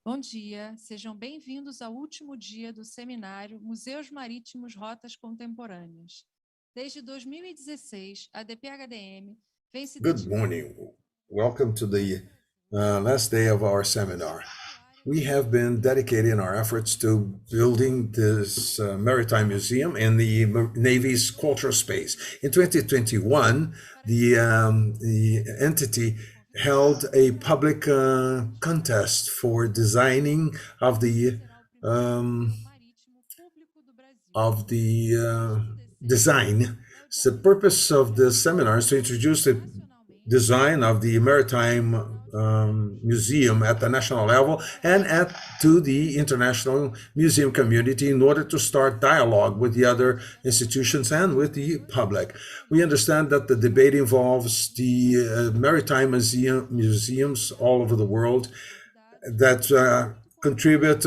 Bom dia, sejam bem-vindos ao último dia do seminário Museus Marítimos Rotas Contemporâneas. Desde 2016, a DPHDM vem se Good morning. Welcome to the last day of our seminar. We have been dedicating our efforts to building this Maritime Museum in the Navy's cultural space. In 2021, the entity held a public contest for designing of the design. So the purpose of the seminar is to introduce the design of the Maritime Museum at the national level and to the international museum community in order to start dialogue with the other institutions and with the public. We understand that the debate involves the maritime museums all over the world that contribute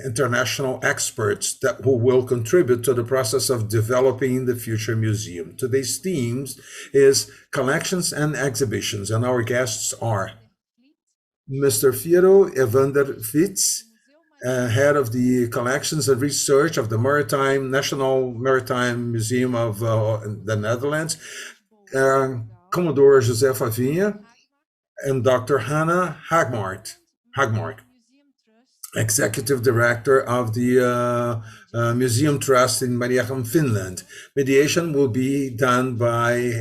international experts who will contribute to the process of developing the future museum. Today's themes is collections and exhibitions, and our guests are Mr. Fiero Evander Fitz, head of the collections and research of the National Maritime Museum of the Netherlands, Commodore José Favinha, and Dr. Hannah Hagmark, Executive Director of the Museum Trust in Mariehamn, Finland. Mediation will be done by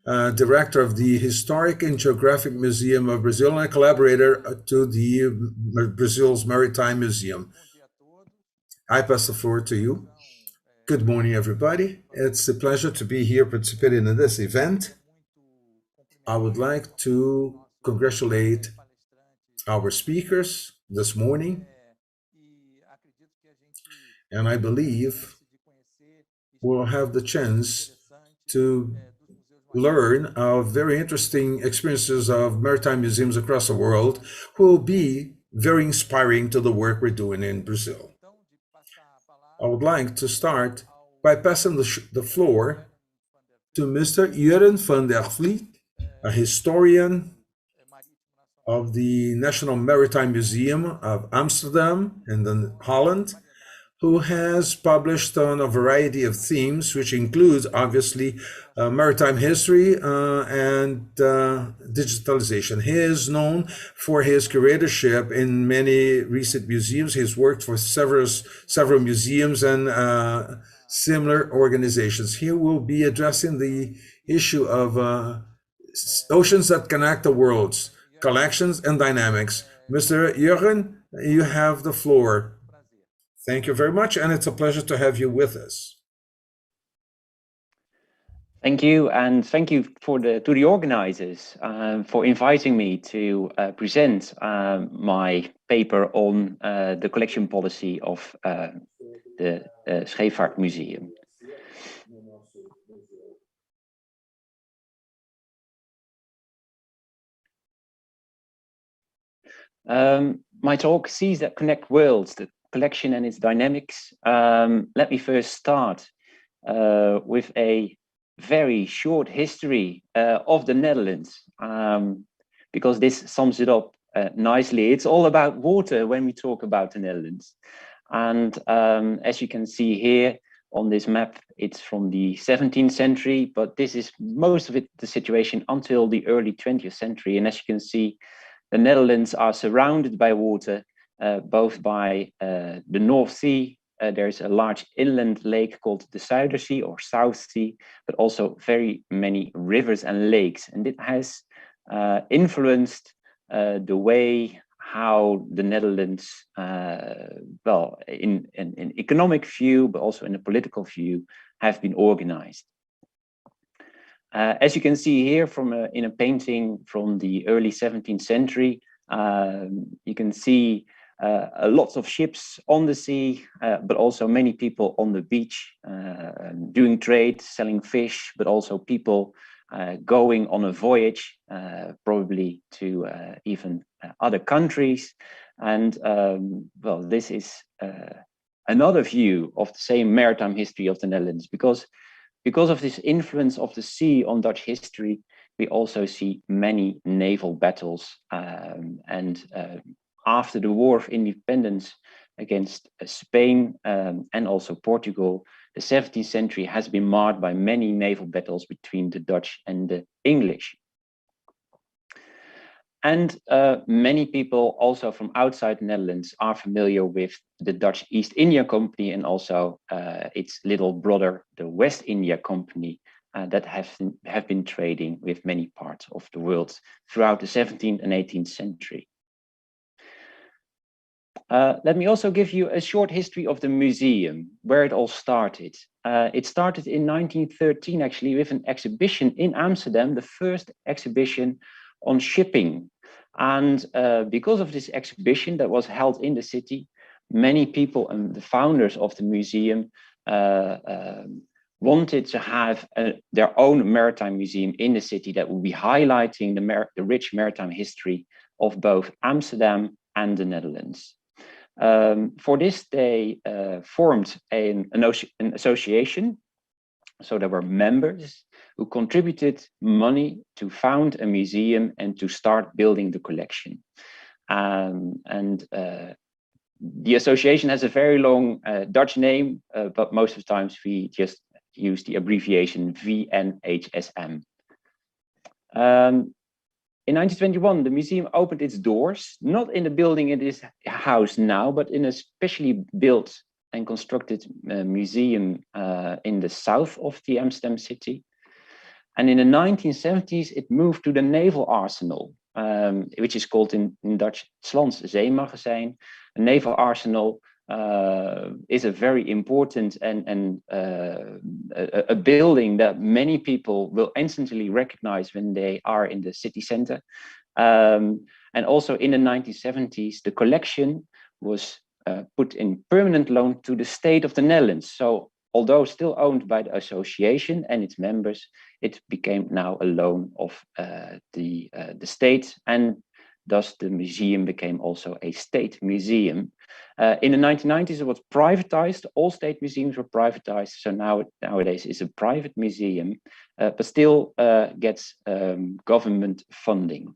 Director of the Historic and Geographic Museum of Brazil and a collaborator to the Brazil's Maritime Museum. I pass the floor to you. Good morning, everybody. It's a pleasure to be here participating in this event. I would like to congratulate our speakers this morning, and I believe we'll have the chance to learn of very interesting experiences of maritime museums across the world who will be very inspiring to the work we're doing in Brazil. I would like to start by passing the floor to Mr. Jeroen van der Vliet, a historian of the National Maritime Museum of Amsterdam in Holland, who has published on a variety of themes, which includes, obviously, maritime history and digitalization. He is known for his curatorship in many recent museums. He's worked for several museums and similar organizations. He will be addressing the issue of oceans that connect the worlds, collections and dynamics. Mr. Jeroen, you have the floor. Thank you very much, and it's a pleasure to have you with us. Thank you, and thank you to the organizers for inviting me to present my paper on the collection policy of the Scheepvaartmuseum. My talk sees that connect worlds, the collection and its dynamics. Let me first start with a very short history of the Netherlands, because this sums it up nicely. It's all about water when we talk about the Netherlands. And as you can see here on this map, it's from the 17th century, but this is most of it the situation until the early 20th century. And as you can see, the Netherlands are surrounded by water, both by the North Sea. There's a large inland lake called the Zuiderzee or South Sea, but also very many rivers and lakes. And it has influenced the way how the Netherlands, well, in an economic view, but also in a political view, have been organized. As you can see here in a painting from the early 17th century, you can see lots of ships on the sea, but also many people on the beach doing trade, selling fish, but also people going on a voyage, probably to even other countries. And well, this is another view of the same maritime history of the Netherlands, because of this influence of the sea on Dutch history, we also see many naval battles and after the War of Independence against Spain and also Portugal, the 17th century has been marked by many naval battles between the Dutch and the English. And many people also from outside the Netherlands are familiar with the Dutch East India Company and also its little brother, the West India Company, that have been trading with many parts of the world throughout the 17th and 18th century. Let me also give you a short history of the museum, where it all started. It started in 1913, actually, with an exhibition in Amsterdam, the first exhibition on shipping. And because of this exhibition that was held in the city, many people and the founders of the museum wanted to have their own maritime museum in the city that would be highlighting the rich maritime history of both Amsterdam and the Netherlands. For this, they formed an association. So there were members who contributed money to found a museum and to start building the collection. The association has a very long Dutch name, but most of the times we just use the abbreviation VNHSM. In 1921, the museum opened its doors, not in the building it is housed now, but in a specially built and constructed museum in the south of the Amsterdam city. And in the 1970s, it moved to the naval arsenal, which is called in Dutch Slans Zeemagazijn. A naval arsenal is a very important and a building that many people will instantly recognize when they are in the city center. And also in the 1970s, the collection was put in permanent loan to the state of the Netherlands. So although still owned by the association and its members, it became now a loan of the state, and thus the museum became also a state museum. In the 1990s, it was privatized. All state museums were privatized. So nowadays it's a private museum, but still gets government funding.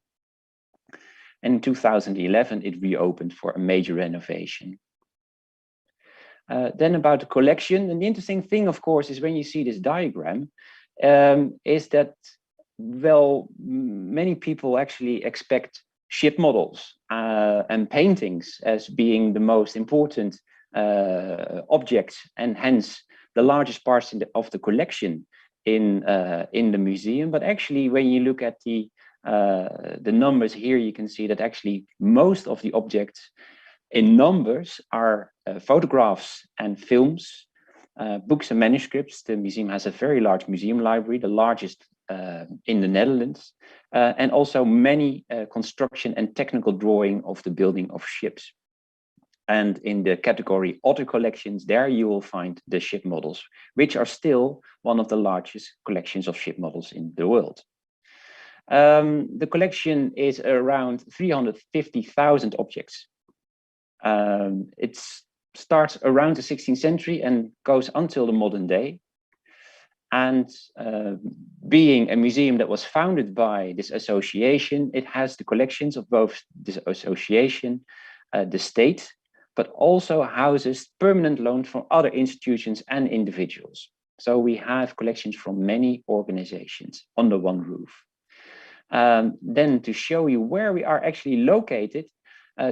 And in 2011, it reopened for a major renovation. Then about the collection, and the interesting thing, of course, is when you see this diagram, is that, well, many people actually expect ship models and paintings as being the most important objects, and hence the largest parts of the collection in the museum. But actually, when you look at the numbers here, you can see that actually most of the objects in numbers are photographs and films, books and manuscripts. The museum has a very large museum library, the largest in the Netherlands, and also many construction and technical drawing of the building of ships. And in the category other collections, there you will find the ship models, which are still one of the largest collections of ship models in the world. The collection is around 350,000 objects. It starts around the 16th century and goes until the modern day. And being a museum that was founded by this association, it has the collections of both this association, the state, but also houses permanent loans from other institutions and individuals. So we have collections from many organizations under one roof. Then to show you where we are actually located,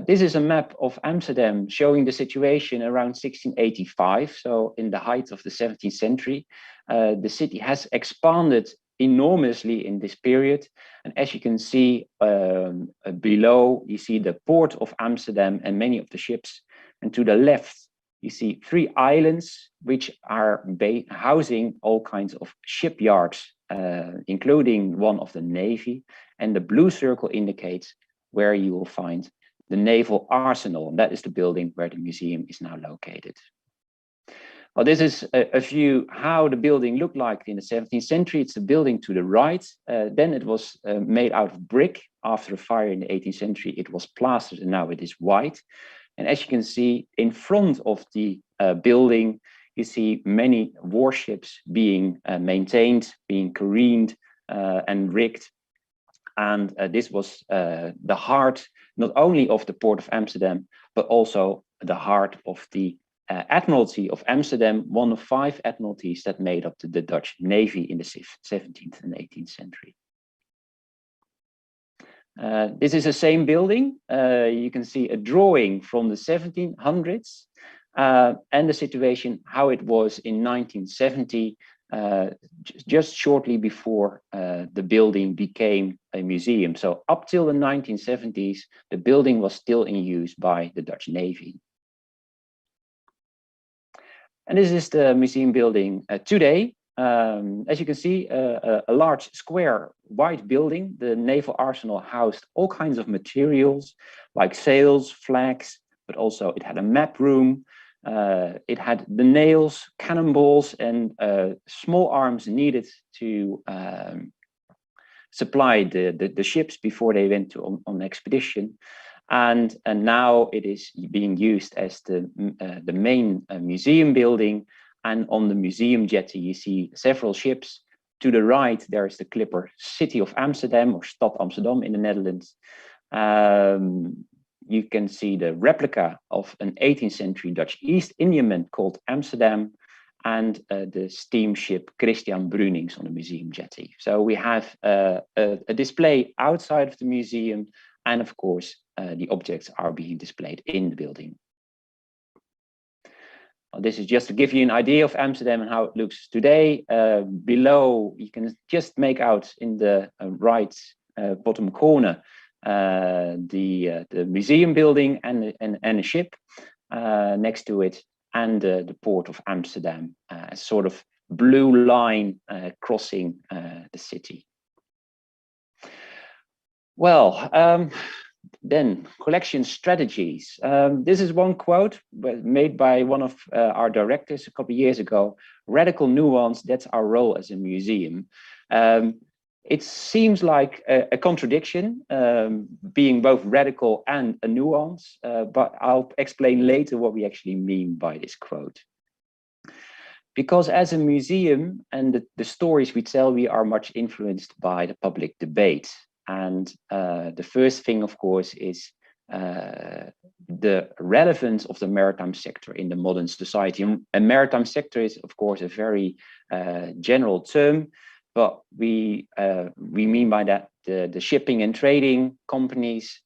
this is a map of Amsterdam showing the situation around 1685. So in the height of the 17th century, the city has expanded enormously in this period. And as you can see below, you see the port of Amsterdam and many of the ships. And to the left, you see 3 islands, which are housing all kinds of shipyards, including one of the Navy. And the blue circle indicates where you will find the naval arsenal. And that is the building where the museum is now located. Well, this is a view how the building looked like in the 17th century. It's the building to the right. Then it was made out of brick. After a fire in the 18th century, it was plastered and now it is white. And as you can see, in front of the building, you see many warships being maintained, being careened and rigged. And this was the heart not only of the port of Amsterdam, but also the heart of the Admiralty of Amsterdam, one of 5 admiralties that made up the Dutch Navy in the 17th and 18th century. This is the same building. You can see a drawing from the 1700s and the situation, how it was in 1970, just shortly before the building became a museum. So up till the 1970s, the building was still in use by the Dutch Navy. And this is the museum building today. As you can see, a large square white building. The naval arsenal housed all kinds of materials like sails, flags, but also it had a map room. It had the nails, cannonballs, and small arms needed to supply the ships before they went on expedition. And now it is being used as the main museum building. And on the museum jetty, you see several ships. To the right, there is the clipper City of Amsterdam, or Stad Amsterdam in the Netherlands. You can see the replica of an 18th century Dutch East Indiaman called Amsterdam, and the steamship Christian Brunings on the museum jetty. So we have a display outside of the museum, and of course, the objects are being displayed in the building. This is just to give you an idea of Amsterdam and how it looks today. Below, you can just make out in the right bottom corner the museum building and a ship next to it, and the port of Amsterdam, a sort of blue line crossing the city. Well, then collection strategies. This is one quote made by one of our directors a couple of years ago. Radical nuance, that's our role as a museum. It seems like a contradiction, being both radical and a nuance, but I'll explain later what we actually mean by this quote. Because as a museum and the stories we tell, we are much influenced by the public debate. And the first thing, of course, is the relevance of the maritime sector in the modern society. And maritime sector is, of course, a very general term, but we mean by that the shipping and trading companies,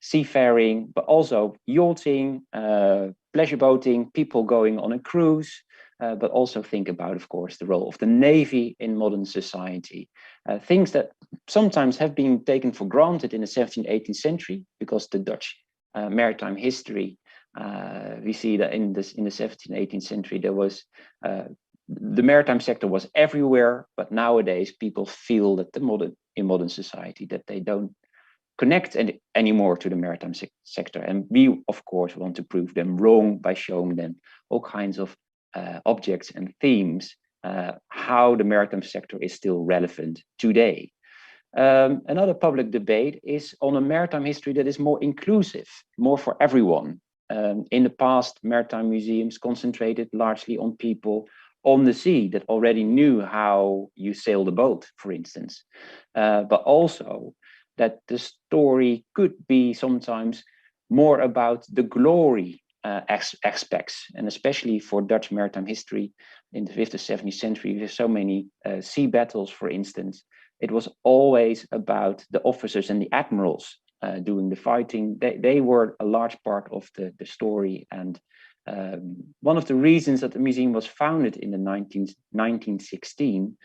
seafaring, but also yachting, pleasure boating, people going on a cruise, but also think about, of course, the role of the Navy in modern society. Things that sometimes have been taken for granted in the 17th, 18th century, because the Dutch maritime history, we see that in the 17th, 18th century, there was the maritime sector was everywhere, but nowadays people feel that in modern society that they don't connect anymore to the maritime sector, and we, of course, want to prove them wrong by showing them all kinds of objects and themes, how the maritime sector is still relevant today. Another public debate is on a maritime history that is more inclusive, more for everyone. In the past, maritime museums concentrated largely on people on the sea that already knew how you sailed a boat, for instance, but also that the story could be sometimes more about the glory aspects, and especially for Dutch maritime history in the 5th or 7th century, there's so many sea battles, for instance. It was always about the officers and the admirals doing the fighting. They were a large part of the story, and one of the reasons that the museum was founded in the 1916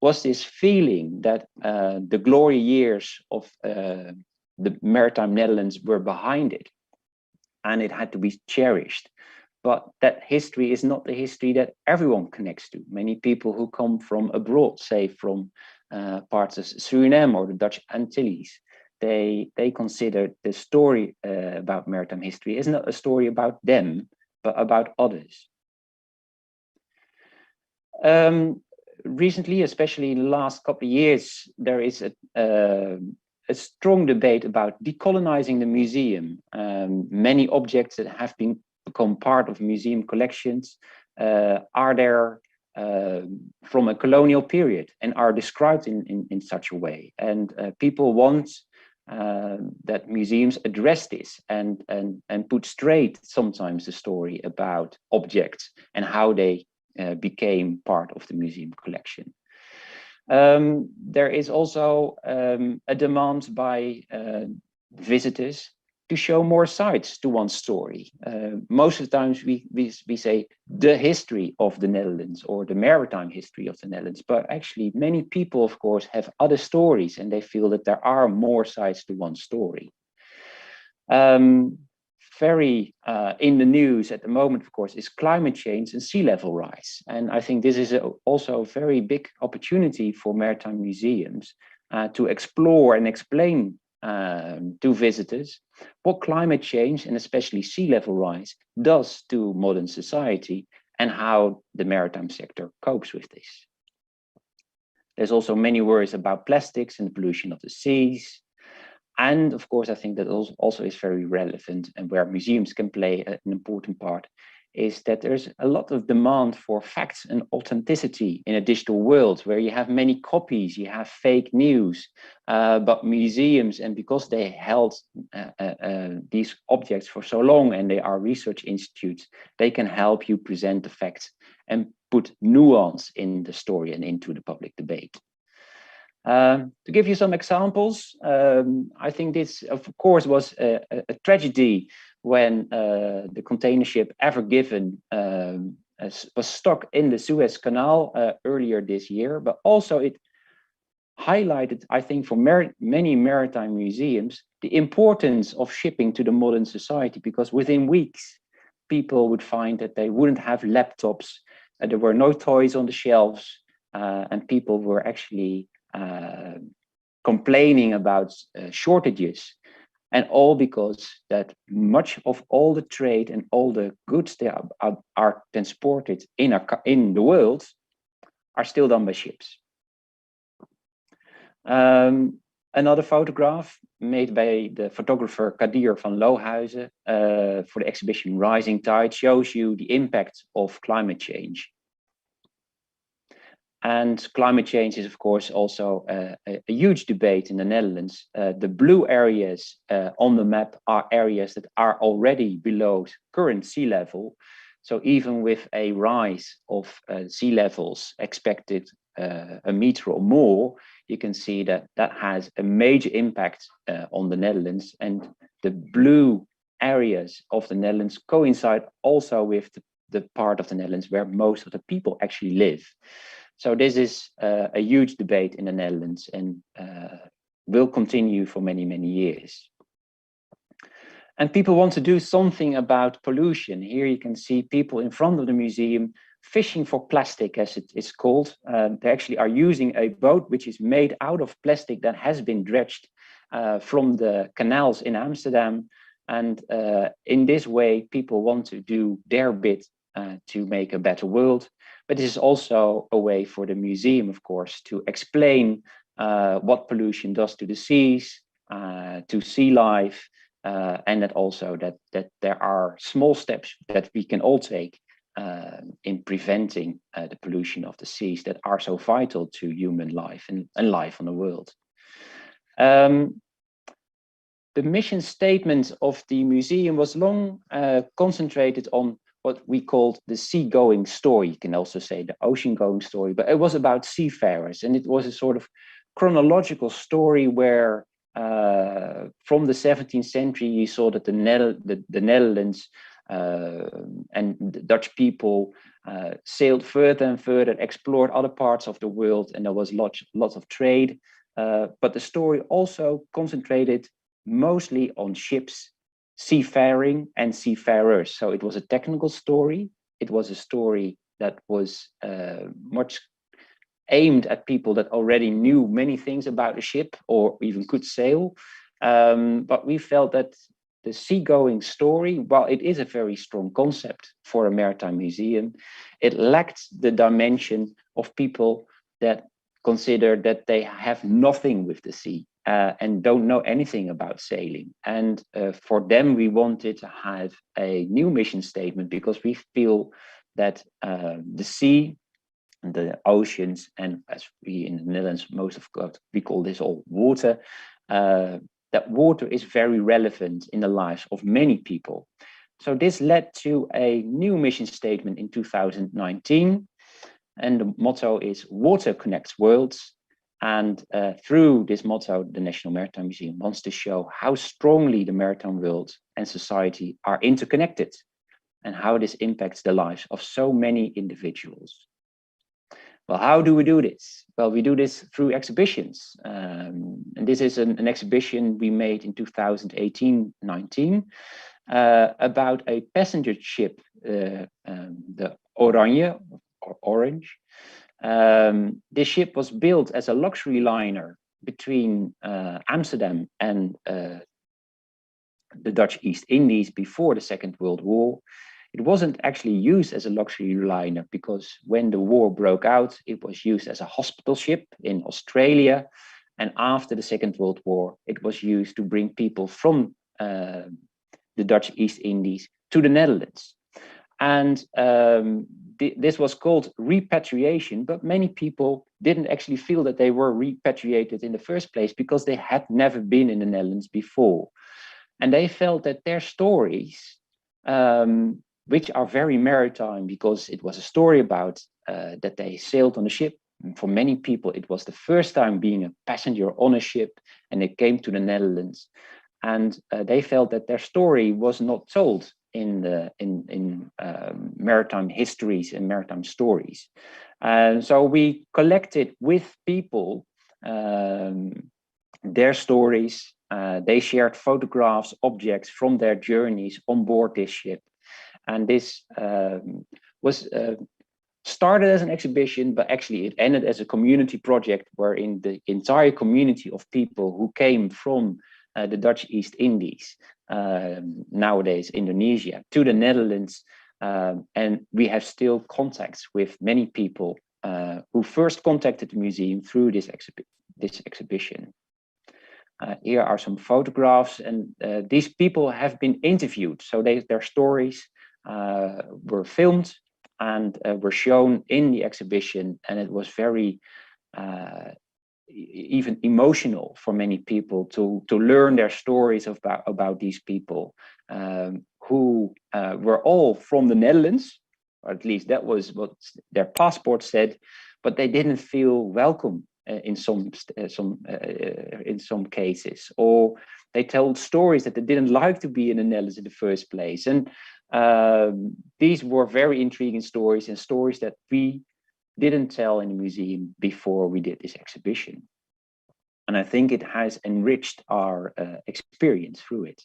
was this feeling that the glory years of the maritime Netherlands were behind it, and it had to be cherished. But that history is not the history that everyone connects to. Many people who come from abroad, say from parts of Suriname or the Dutch Antilles, they consider the story about maritime history is not a story about them, but about others. Recently, especially in the last couple of years, there is a strong debate about decolonizing the museum. Many objects that have become part of museum collections are there from a colonial period and are described in such a way. And people want that museums address this and put straight sometimes the story about objects and how they became part of the museum collection. There is also a demand by visitors to show more sides to one story. Most of the times we say the history of the Netherlands or the maritime history of the Netherlands, but actually many people, of course, have other stories and they feel that there are more sides to one story. Very in the news at the moment, of course, is climate change and sea level rise. And I think this is also a very big opportunity for maritime museums to explore and explain to visitors what climate change and especially sea level rise does to modern society and how the maritime sector copes with this. There's also many worries about plastics and the pollution of the seas. And of course, I think that also is very relevant and where museums can play an important part is that there's a lot of demand for facts and authenticity in a digital world where you have many copies, you have fake news, but museums, and because they held these objects for so long and they are research institutes, they can help you present the facts and put nuance in the story and into the public debate. To give you some examples, I think this, of course, was a tragedy when the container ship Ever Given was stuck in the Suez Canal earlier this year, but also it highlighted, I think, for many maritime museums, the importance of shipping to the modern society, because within weeks, people would find that they wouldn't have laptops, there were no toys on the shelves, and people were actually complaining about shortages, and all because that much of all the trade and all the goods that are transported in the world are still done by ships. Another photograph made by the photographer Kadir van Lohuizen for the exhibition Rising Tide shows you the impact of climate change. And climate change is, of course, also a huge debate in the Netherlands. The blue areas on the map are areas that are already below current sea level. So even with a rise of sea levels expected a meter or more, you can see that that has a major impact on the Netherlands. And the blue areas of the Netherlands coincide also with the part of the Netherlands where most of the people actually live. So this is a huge debate in the Netherlands and will continue for many, many years. And people want to do something about pollution. Here you can see people in front of the museum fishing for plastic, as it is called. They actually are using a boat which is made out of plastic that has been dredged from the canals in Amsterdam. And in this way, people want to do their bit to make a better world. But this is also a way for the museum, of course, to explain what pollution does to the seas, to sea life, and that also that there are small steps that we can all take in preventing the pollution of the seas that are so vital to human life and life on the world. The mission statement of the museum was long concentrated on what we called the seagoing story. You can also say the ocean-going story, but it was about seafarers, and it was a sort of chronological story where from the 17th century, you saw that the Netherlands and the Dutch people sailed further and further, explored other parts of the world, and there was lots of trade. But the story also concentrated mostly on ships, seafaring and seafarers. So it was a technical story. It was a story that was much aimed at people that already knew many things about a ship or even could sail. But we felt that the seagoing story, while it is a very strong concept for a maritime museum, it lacked the dimension of people that consider that they have nothing with the sea and don't know anything about sailing. And for them, we wanted to have a new mission statement because we feel that the sea, the oceans, and as we in the Netherlands, most of God, we call this all water, that water is very relevant in the lives of many people. So this led to a new mission statement in 2019. And the motto is "Water Connects Worlds." And through this motto, the National Maritime Museum wants to show how strongly the maritime world and society are interconnected and how this impacts the lives of so many individuals. Well, how do we do this? Well, we do this through exhibitions. And this is an exhibition we made in 2018-19 about a passenger ship, the Oranje, or Orange. This ship was built as a luxury liner between Amsterdam and the Dutch East Indies before the Second World War. It wasn't actually used as a luxury liner because when the war broke out, it was used as a hospital ship in Australia. And after the Second World War, it was used to bring people from the Dutch East Indies to the Netherlands. And this was called repatriation, but many people didn't actually feel that they were repatriated in the first place because they had never been in the Netherlands before. And they felt that their stories, which are very maritime because it was a story about that they sailed on a ship. And for many people, it was the first time being a passenger on a ship, and they came to the Netherlands. And they felt that their story was not told in maritime histories and maritime stories. And so we collected with people their stories. They shared photographs, objects from their journeys on board this ship. And this was started as an exhibition, but actually it ended as a community project wherein the entire community of people who came from the Dutch East Indies, nowadays Indonesia, to the Netherlands. And we have still contacts with many people who first contacted the museum through this exhibition. Here are some photographs, and these people have been interviewed. So their stories were filmed and were shown in the exhibition, and it was very even emotional for many people to learn their stories about these people who were all from the Netherlands, or at least that was what their passport said, but they didn't feel welcome in some cases, or they told stories that they didn't like to be in the Netherlands in the first place. And these were very intriguing stories, and stories that we didn't tell in the museum before we did this exhibition. And I think it has enriched our experience through it.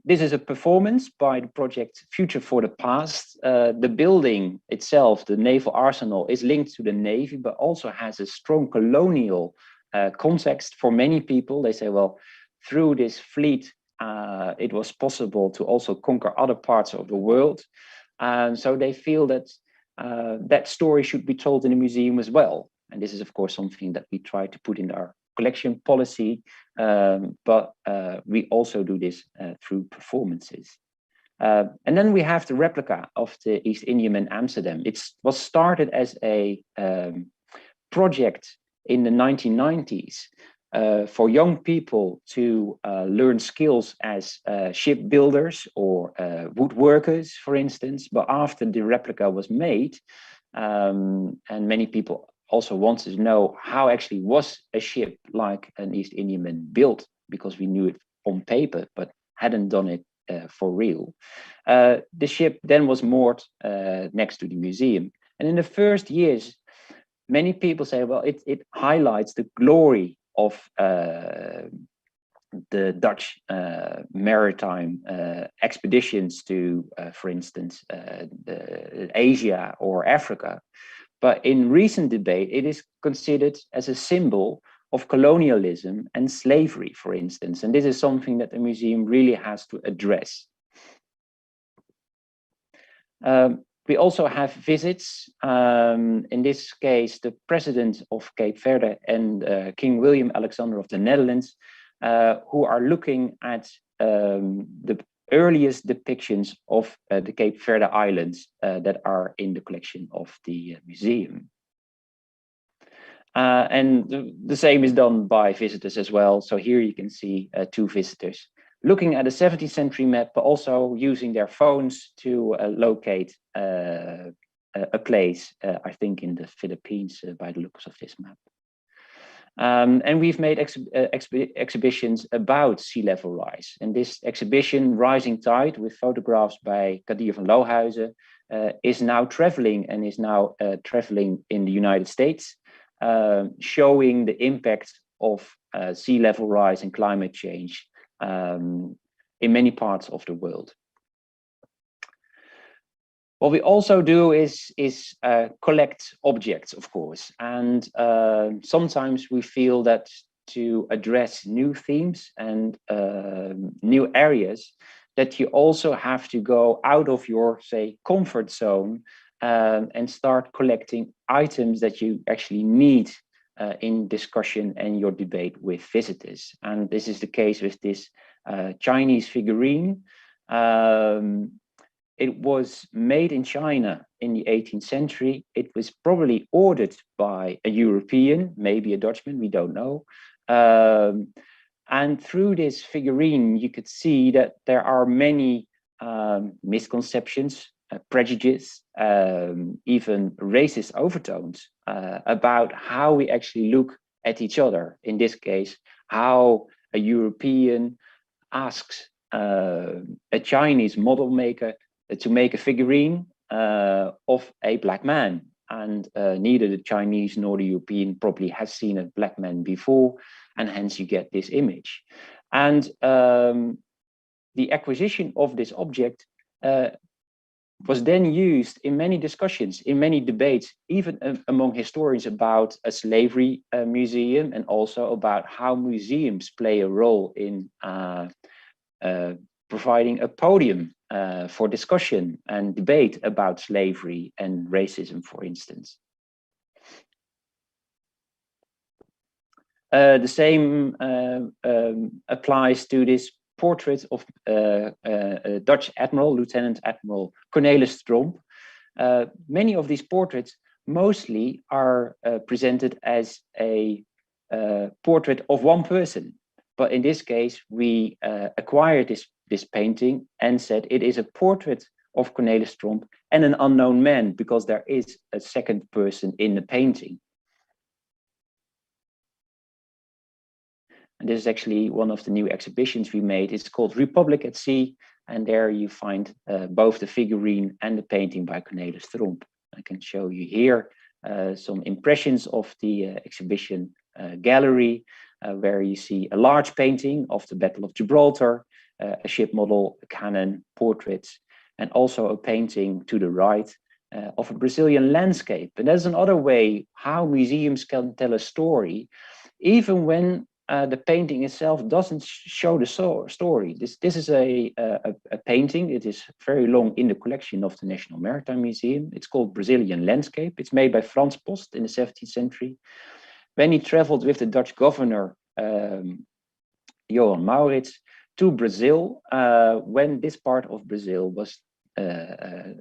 This is a performance by the project Future for the Past. The building itself, the naval arsenal, is linked to the Navy, but also has a strong colonial context for many people. They say, well, through this fleet, it was possible to also conquer other parts of the world. And so they feel that that story should be told in the museum as well. And this is, of course, something that we try to put in our collection policy, but we also do this through performances. And then we have the replica of the East Indian in Amsterdam. It was started as a project in the 1990s for young people to learn skills as shipbuilders or woodworkers, for instance. But after the replica was made, and many people also wanted to know how actually was a ship like an East Indiaman built, because we knew it on paper, but hadn't done it for real. The ship then was moored next to the museum. And in the first years, many people say, well, it highlights the glory of the Dutch maritime expeditions to, for instance, Asia or Africa. But in recent debate, it is considered as a symbol of colonialism and slavery, for instance. And this is something that the museum really has to address. We also have visits, in this case, the president of Cape Verde and King William Alexander of the Netherlands, who are looking at the earliest depictions of the Cape Verde Islands that are in the collection of the museum. And the same is done by visitors as well. So here you can see two visitors looking at a 17th century map, but also using their phones to locate a place, I think in the Philippines, by the looks of this map. And we've made exhibitions about sea level rise. And this exhibition, Rising Tide, with photographs by Kadir van Lohuizen, is now traveling in the United States, showing the impact of sea level rise and climate change in many parts of the world. What we also do is collect objects, of course, and sometimes we feel that to address new themes and new areas, that you also have to go out of your, say, comfort zone and start collecting items that you actually need in discussion and your debate with visitors. And this is the case with this Chinese figurine. It was made in China in the 18th century. It was probably ordered by a European, maybe a Dutchman, we don't know. And through this figurine, you could see that there are many misconceptions, prejudices, even racist overtones about how we actually look at each other. In this case, how a European asks a Chinese model maker to make a figurine of a black man. And neither the Chinese nor the European probably has seen a black man before, and hence you get this image. And the acquisition of this object was then used in many discussions, in many debates, even among historians about a slavery museum, and also about how museums play a role in providing a podium for discussion and debate about slavery and racism, for instance. The same applies to this portrait of a Dutch admiral, Lieutenant Admiral Cornelis Tromp. Many of these portraits mostly are presented as a portrait of one person. But in this case, we acquired this painting and said it is a portrait of Cornelis Tromp and an unknown man, because there is a second person in the painting. And this is actually one of the new exhibitions we made. It's called Republic at Sea, and there you find both the figurine and the painting by Cornelis Tromp. I can show you here some impressions of the exhibition gallery, where you see a large painting of the Battle of Gibraltar, a ship model, a cannon, portraits, and also a painting to the right of a Brazilian landscape. And that's another way how museums can tell a story, even when the painting itself doesn't show the story. This is a painting. It is very long in the collection of the National Maritime Museum. It's called Brazilian Landscape. It's made by Frans Post in the 17th century. When he traveled with the Dutch governor, Johan Maurits, to Brazil, when this part of Brazil was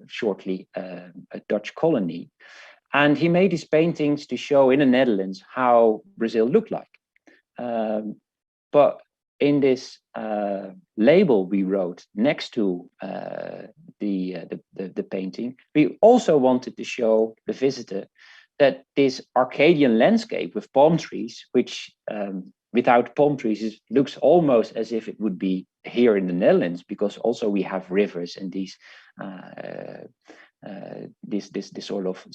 shortly a Dutch colony. And he made these paintings to show in the Netherlands how Brazil looked like. But in this label we wrote next to the painting, we also wanted to show the visitor that this Arcadian landscape with palm trees, which without palm trees looks almost as if it would be here in the Netherlands, because also we have rivers and these this sort of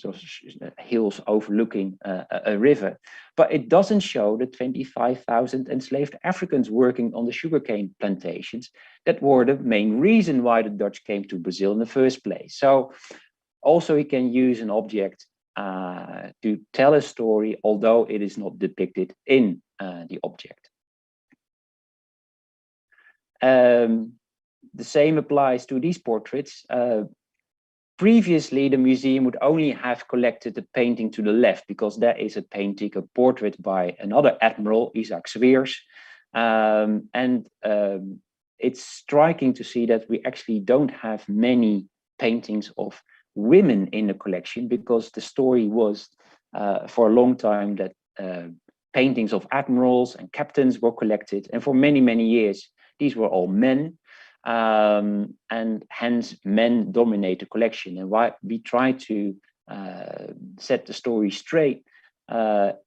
hills overlooking a river, but it doesn't show the 25,000 enslaved Africans working on the sugarcane plantations that were the main reason why the Dutch came to Brazil in the first place. So also we can use an object to tell a story, although it is not depicted in the object. The same applies to these portraits. Previously, the museum would only have collected the painting to the left, because there is a painting, a portrait by another admiral, Isaac Sweers. It's striking to see that we actually don't have many paintings of women in the collection, because the story was for a long time that paintings of admirals and captains were collected. And for many, many years, these were all men. And hence men dominate the collection. And why we try to set the story straight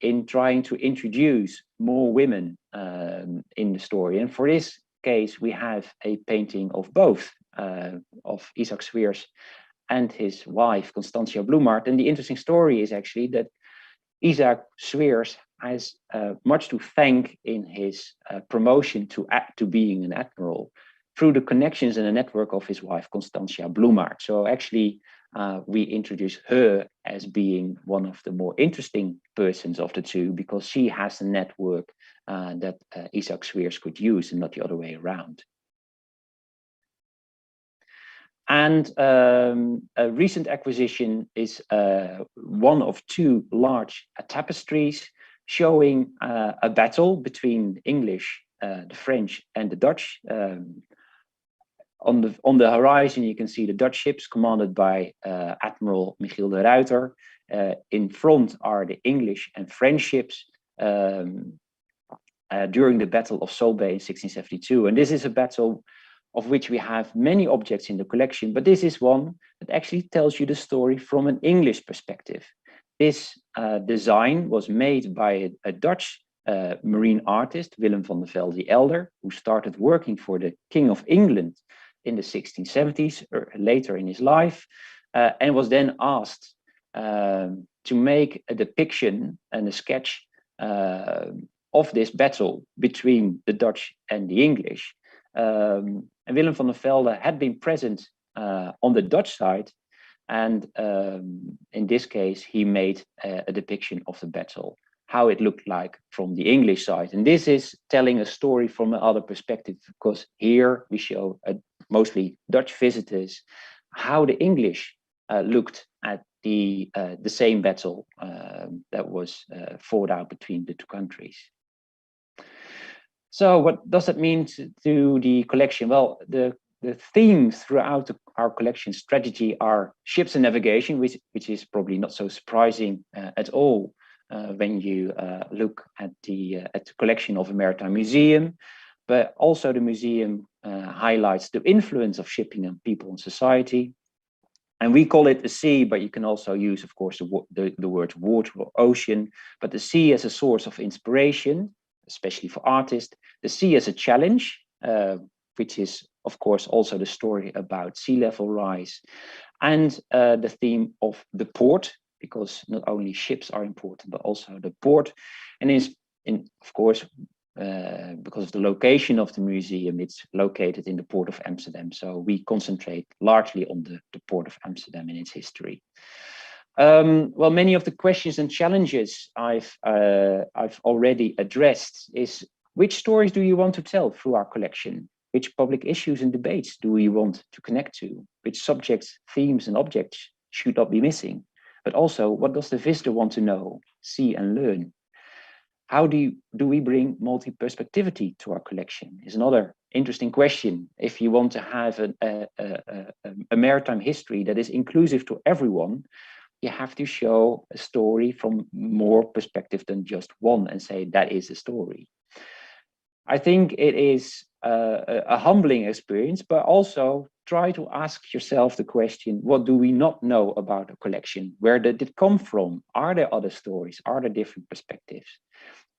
in trying to introduce more women in the story. And for this case, we have a painting of both, of Isaac Sweers and his wife, Constantia Bloemaert. And the interesting story is actually that Isaac Sweers has much to thank in his promotion to being an admiral through the connections and the network of his wife, Constantia Bloemaert. So actually, we introduce her as being one of the more interesting persons of the two, because she has a network that Isaac Sweers could use and not the other way around. And a recent acquisition is one of two large tapestries showing a battle between the English, the French, and the Dutch. On the horizon, you can see the Dutch ships commanded by Admiral Michiel de Ruyter. In front are the English and French ships during the Battle of Solebay in 1672. And this is a battle of which we have many objects in the collection, but this is one that actually tells you the story from an English perspective. This design was made by a Dutch marine artist, Willem van der Velde the Elder, who started working for the King of England in the 1670s, or later in his life, and was then asked to make a depiction and a sketch of this battle between the Dutch and the English. And Willem van der Velde had been present on the Dutch side, and in this case, he made a depiction of the battle, how it looked like from the English side. And this is telling a story from another perspective, because here we show mostly Dutch visitors how the English looked at the same battle that was fought out between the two countries. So what does that mean to the collection? Well, the themes throughout our collection strategy are ships and navigation, which is probably not so surprising at all when you look at the collection of a maritime museum. But also the museum highlights the influence of shipping on people and society. And we call it the sea, but you can also use, of course, the words water or ocean. But the sea as a source of inspiration, especially for artists. The sea as a challenge, which is, of course, also the story about sea level rise. And the theme of the port, because not only ships are important, but also the port. And of course, because of the location of the museum, it's located in the port of Amsterdam. So we concentrate largely on the port of Amsterdam and its history. Well, many of the questions and challenges I've already addressed is, which stories do you want to tell through our collection? Which public issues and debates do we want to connect to? Which subjects, themes, and objects should not be missing? But also, what does the visitor want to know, see, and learn? How do we bring multi-perspectivity to our collection? Is another interesting question. If you want to have a maritime history that is inclusive to everyone, you have to show a story from more perspective than just one and say that is a story. I think it is a humbling experience, but also try to ask yourself the question, what do we not know about a collection? Where did it come from? Are there other stories? Are there different perspectives?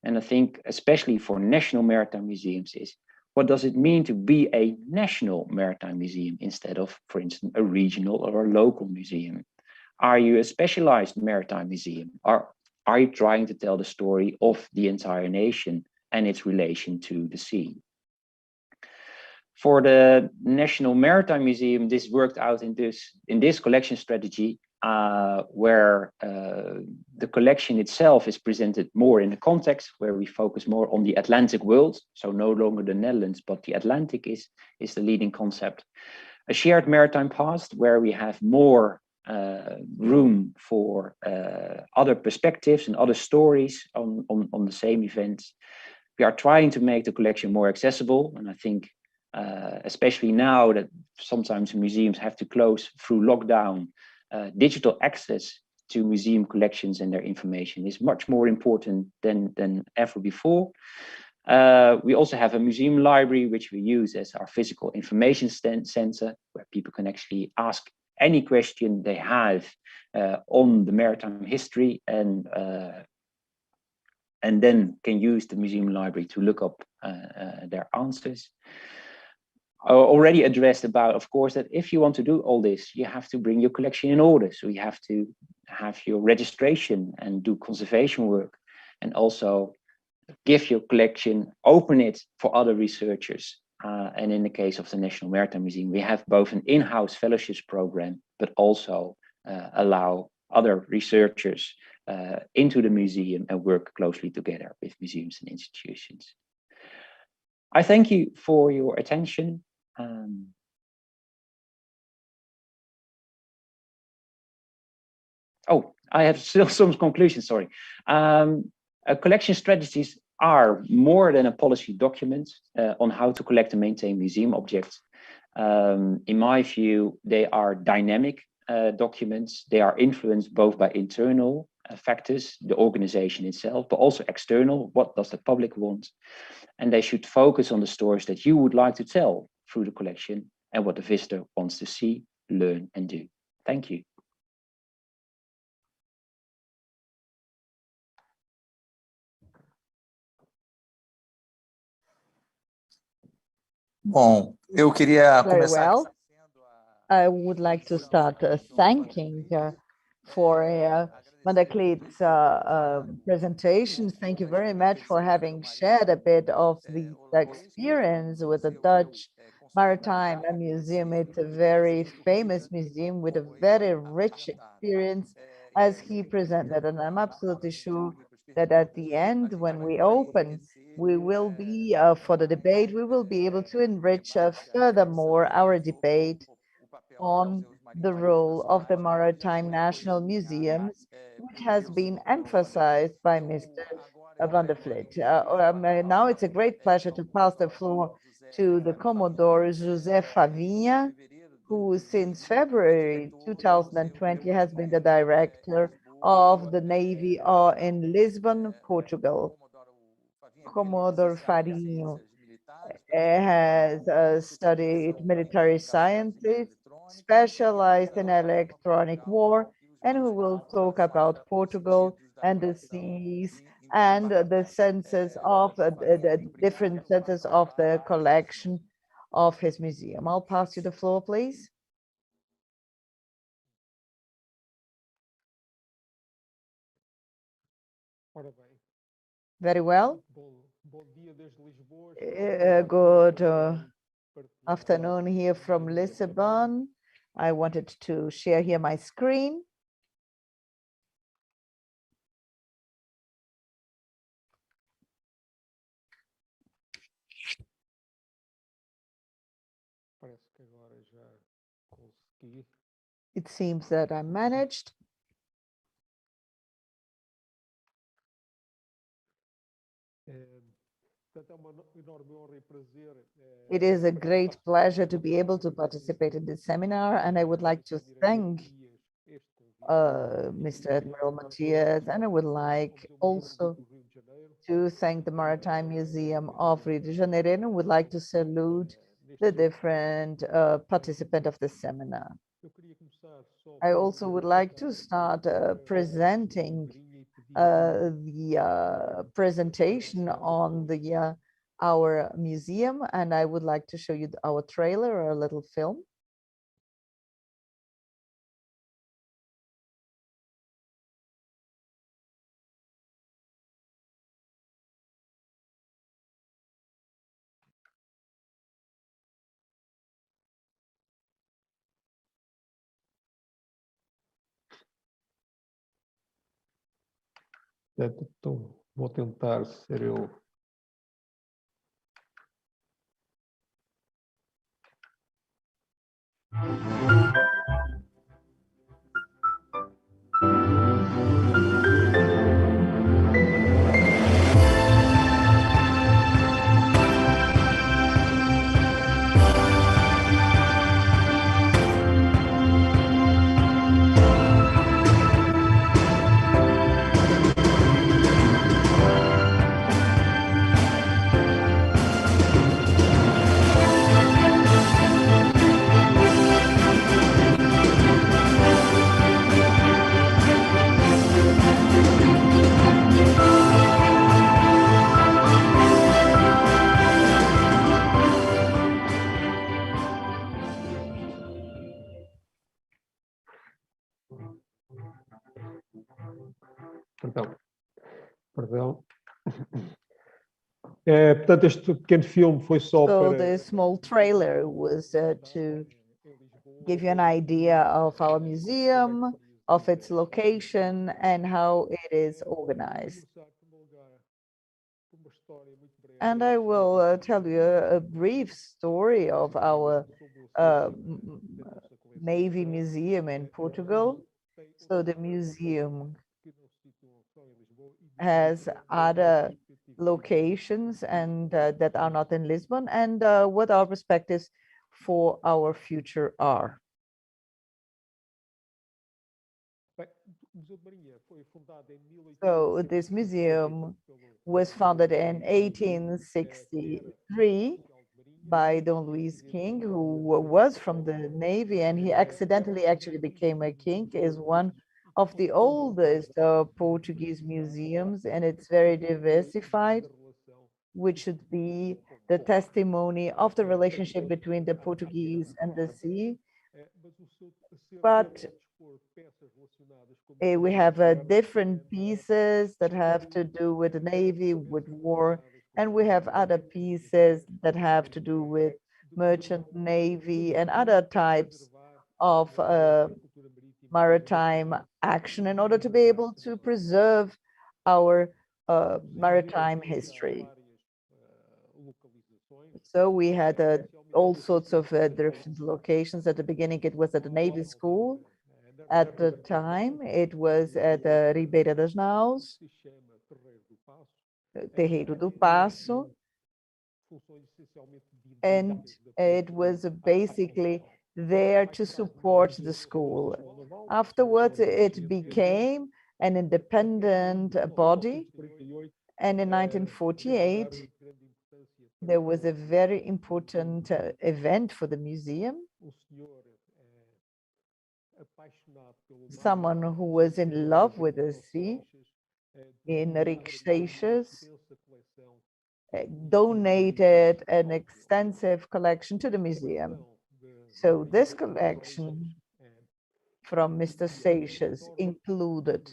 And I think especially for national maritime museums is, what does it mean to be a national maritime museum instead of, for instance, a regional or a local museum? Are you a specialized maritime museum? Or are you trying to tell the story of the entire nation and its relation to the sea? For the National Maritime Museum, this worked out in this collection strategy, where the collection itself is presented more in the context, where we focus more on the Atlantic world. So no longer the Netherlands, but the Atlantic is the leading concept. A shared maritime past, where we have more room for other perspectives and other stories on the same events. We are trying to make the collection more accessible, and I think especially now that sometimes museums have to close through lockdown, digital access to museum collections and their information is much more important than ever before. We also have a museum library, which we use as our physical information center, where people can actually ask any question they have on the maritime history, and then can use the museum library to look up their answers. I already addressed about, of course, that if you want to do all this, you have to bring your collection in order. So you have to have your registration and do conservation work, and also give your collection, open it for other researchers. And in the case of the National Maritime Museum, we have both an in-house fellowships program, but also allow other researchers into the museum and work closely together with museums and institutions. I thank you for your attention. Oh, I have still some conclusions, sorry. Collection strategies are more than a policy document on how to collect and maintain museum objects. In my view, they are dynamic documents. They are influenced both by internal factors, the organization itself, but also external. What does the public want? And they should focus on the stories that you would like to tell through the collection and what the visitor wants to see, learn, and do. Thank you. Bom, eu queria Very começar well. I would like to start thanking for Mandakleet's presentation. Thank you very much for having shared a bit of the experience with the Dutch Maritime Museum. It's a very famous museum with a very rich experience, as he presented. And I'm absolutely sure that at the end, when we open, we will be, for the debate, we will be able to enrich furthermore our debate on the role of the Maritime National Museums, which has been emphasized by Mr. Van der Vliet. Now it's a great pleasure to pass the floor to the Commodore José Favinha, who since February 2020 has been the director of the Navy in Lisbon, Portugal. Commodore Farinho has studied military sciences, specialized in electronic war, and who will talk about Portugal and the seas and the senses of the different senses of the collection of his museum. I'll pass you the floor, please. Very well. Good afternoon here from Lisbon. I wanted to share here my screen. It seems that I managed. It is a great pleasure to be able to participate in this seminar, and I would like to thank Mr. Admiral Matias, and I would like also to thank the Maritime Museum of Rio de Janeiro, and I would like to salute the different participants of the seminar. I also would like to start presenting the presentation on the our museum, and I would like to show you our trailer or a little film. Então, vou tentar ser eu. Então, perdão. Portanto, este pequeno filme foi só So para the small trailer was to give you an idea of our museum, of its location, and how it is organized. And I will tell you a brief story of our Navy Museum in Portugal. So the museum has other locations and that are not in Lisbon, and what our perspectives for our future are. So this museum was founded in 1863 by Don Luis King, who was from the Navy, and he accidentally actually became a king, is one of the oldest Portuguese museums, and it's very diversified, which should be the testimony of the relationship between the Portuguese and the sea. But we have different pieces that have to do with the Navy, with war, and we have other pieces that have to do with merchant navy and other types of maritime action in order to be able to preserve our maritime history. So we had all sorts of different locations. At the beginning, it was at the Navy School. At the time, it was at Ribeira das Naus, Terreiro do Passo, and it was basically there to support the school. Afterwards, it became an independent body, and in 1948, there was a very important event for the museum. Someone who was in love with the sea, Henrique Seixas, donated an extensive collection to the museum. So this collection from Mr. Seixas included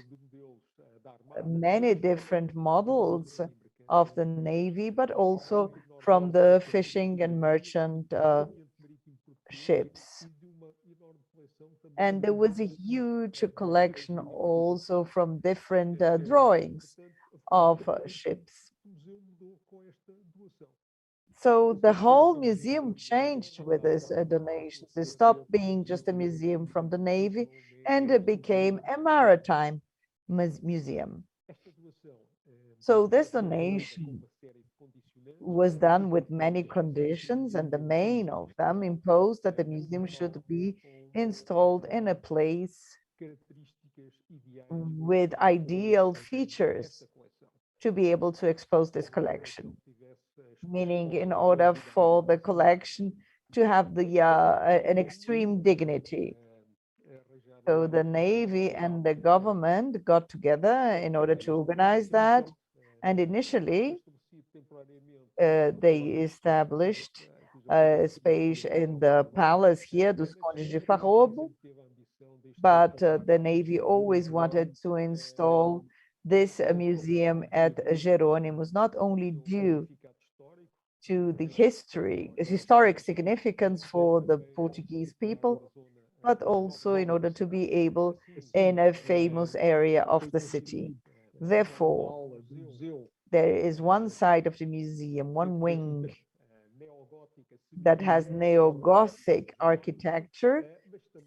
many different models of the Navy, but also from the fishing and merchant ships. And there was a huge collection also from different drawings of ships. So the whole museum changed with this donations. It stopped being just a museum from the Navy and it became a maritime museum. So this donation was done with many conditions, and the main of them imposed that the museum should be installed in a place with ideal features to be able to expose this collection, meaning in order for the collection to have the an extreme dignity. So the Navy and the government got together in order to organize that, and initially they established a space in the palace here, dos Condes de Farrobo, but the Navy always wanted to install this museum at Jerônimos, not only due to the historic significance for the Portuguese people, but also in order to be able in a famous area of the city. Therefore, there is one side of the museum, one wing, that has neo-Gothic architecture,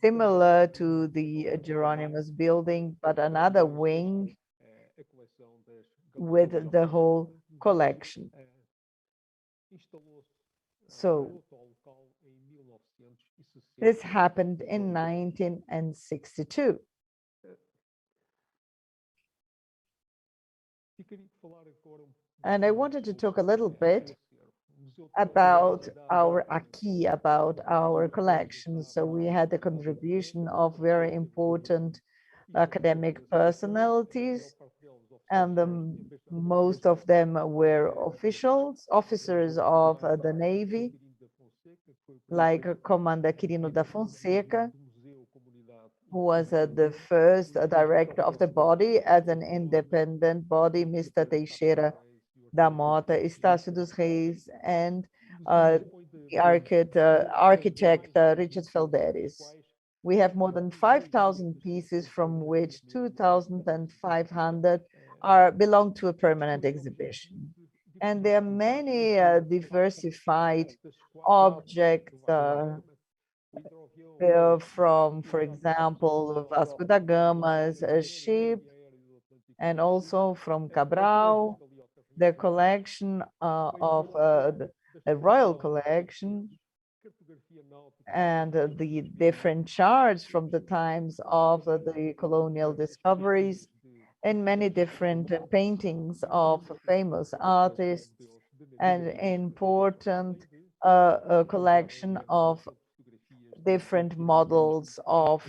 similar to the Jerônimos building, but another wing with the whole collection. So this happened in 1962. And I wanted to talk a little bit about our acquis, about our collections. So we had the contribution of very important academic personalities, and most of them were officers of the Navy, like Commander Quirino da Fonseca, who was the first director of the body as an independent body, Mr. Teixeira da Mota, Estácio dos Reis, and the architect Richard Felderis. We have more than 5,000 pieces, from which 2,500 belong to a permanent exhibition. And there are many diversified objects from, for example, Vasco da Gama's ship, and also from Cabral, the collection of a royal collection, and the different charts from the times of the colonial discoveries, and many different paintings of famous artists, and important collection of different models of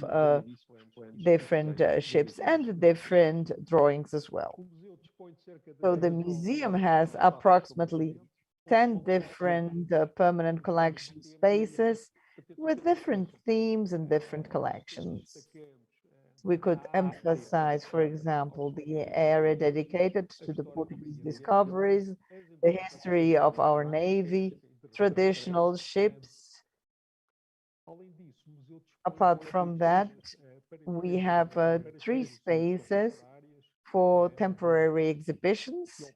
different ships, and different drawings as well. So the museum has approximately 10 different permanent collection spaces with different themes and different collections. We could emphasize, for example, the area dedicated to the Portuguese discoveries, the history of our navy, traditional ships. Apart from that, we have 3 spaces for temporary exhibitions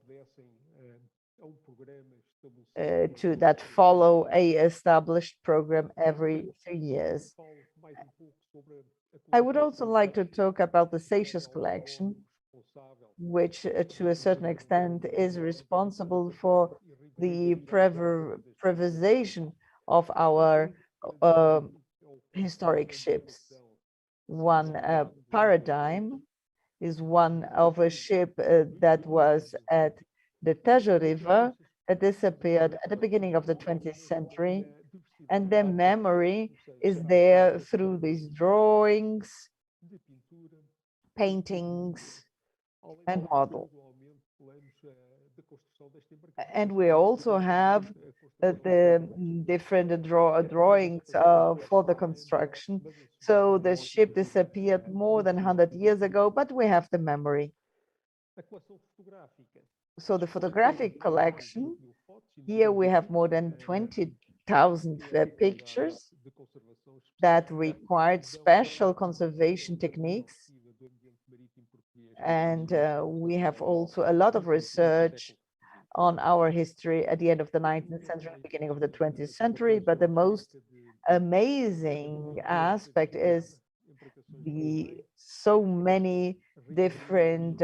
that follow a established program every 3 years. I would also like to talk about the Seixas collection, which to a certain extent is responsible for the preservation of our historic ships. One paradigm is one of a ship that was at the Tejo River, that disappeared at the beginning of the 20th century, and their memory is there through these drawings, paintings, and model. And we also have the different drawings for the construction. So the ship disappeared more than 100 years ago, but we have the memory. So the photographic collection, here we have more than 20,000 pictures that required special conservation techniques. And we have also a lot of research on our history at the end of the 19th century, beginning of the 20th century. But the most amazing aspect is the so many different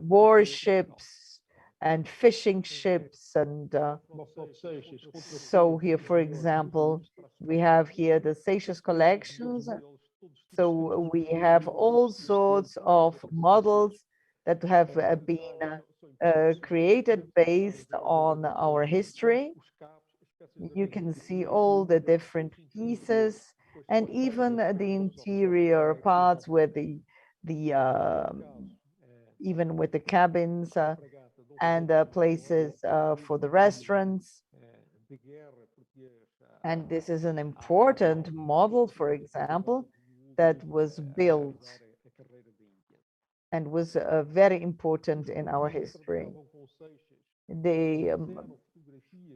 warships and fishing ships. And so here, for example, we have here the Seixas collections. So we have all sorts of models that have been created based on our history. You can see all the different pieces, and even the interior parts where even with the cabins and places for the restaurants. And this is an important model, for example, that was built and was very important in our history. The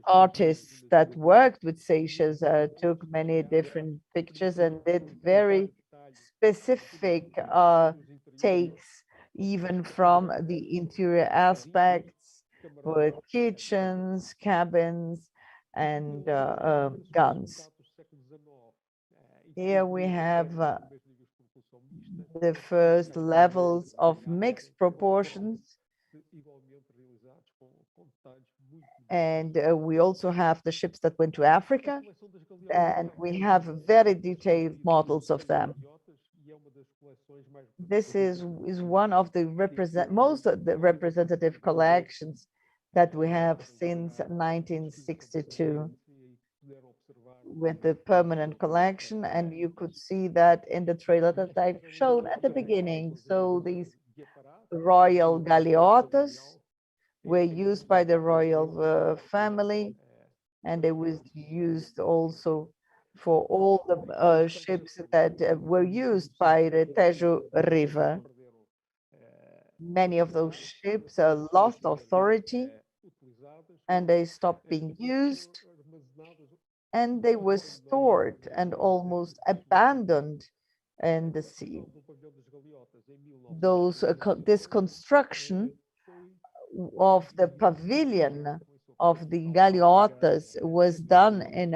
artists that worked with Seixas took many different pictures and did very specific takes, even from the interior aspects, with kitchens, cabins, and guns. Here we have the first levels of mixed proportions. And we also have the ships that went to Africa, and we have very detailed models of them. This is one of the most of the representative collections that we have since 1962 with the permanent collection, and you could see that in the trailer that I've shown at the beginning. So these royal galeotas were used by the royal family, and they was used also for all the ships that were used by the Tejo River. Many of those ships lost authority and they stopped being used, and they were stored and almost abandoned in the sea. This construction of the pavilion of the galiotas was done in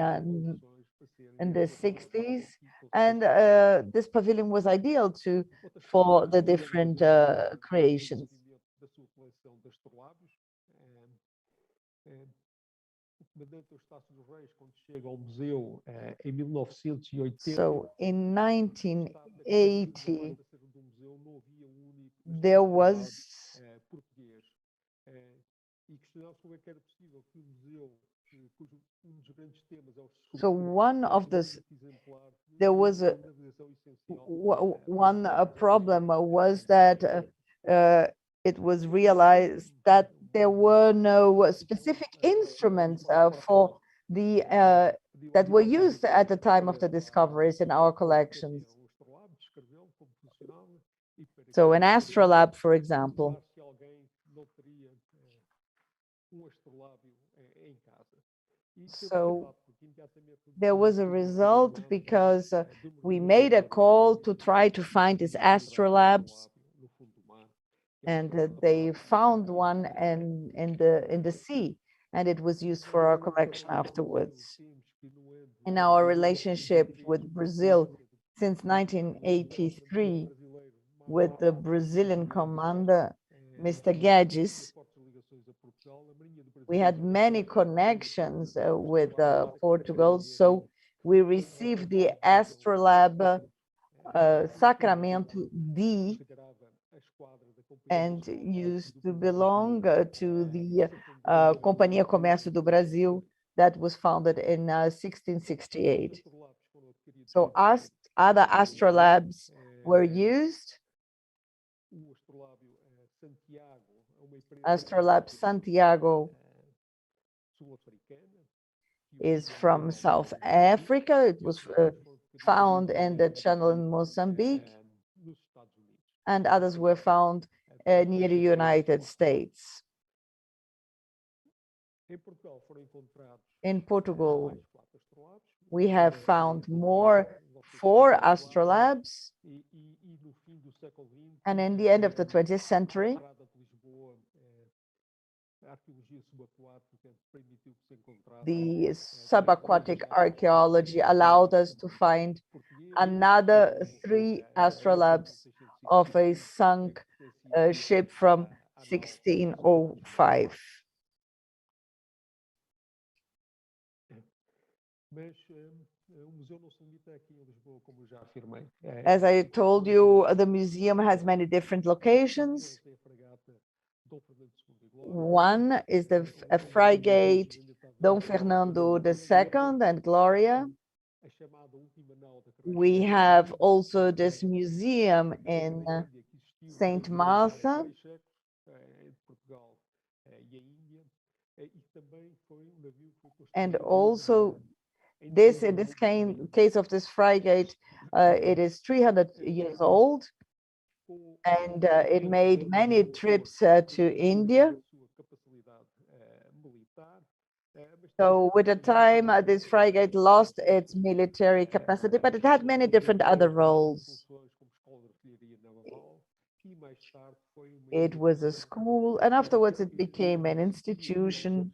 the 60s, and this pavilion was ideal for the different creations. So in 1980, there was so one of this, there was one problem was that it was realized that there were no specific instruments for the that were used at the time of the discoveries in our collections. So an astrolabe, for example. So there was a result because we made a call to try to find these astrolabes, and they found one in the sea, and it was used for our collection afterwards. In our relationship with Brazil since 1983, with the Brazilian commander, Mr. Guedes, we had many connections with Portugal, so we received the astrolabe Sacramento D, and used to belong to the Companhia Comércio do Brasil that was founded in 1668. So other astrolabes were used. Astrolabe Santiago is from South Africa. It was found in the Channel in Mozambique, and others were found near the United States. In Portugal, we have found more 4 astrolabes, and in the end of the 20th century, the subaquatic archaeology allowed us to find another 3 astrolabes of a sunk ship from 1605. As I told you, the museum has many different locations. One is the Frygate Dom Fernando II and Gloria. We have also this museum in Saint Martha. And also this, in this case of this frigate, it is 300 years old, and it made many trips to India. So with the time, this frigate lost its military capacity, but it had many different other roles. It was a school, and afterwards it became an institution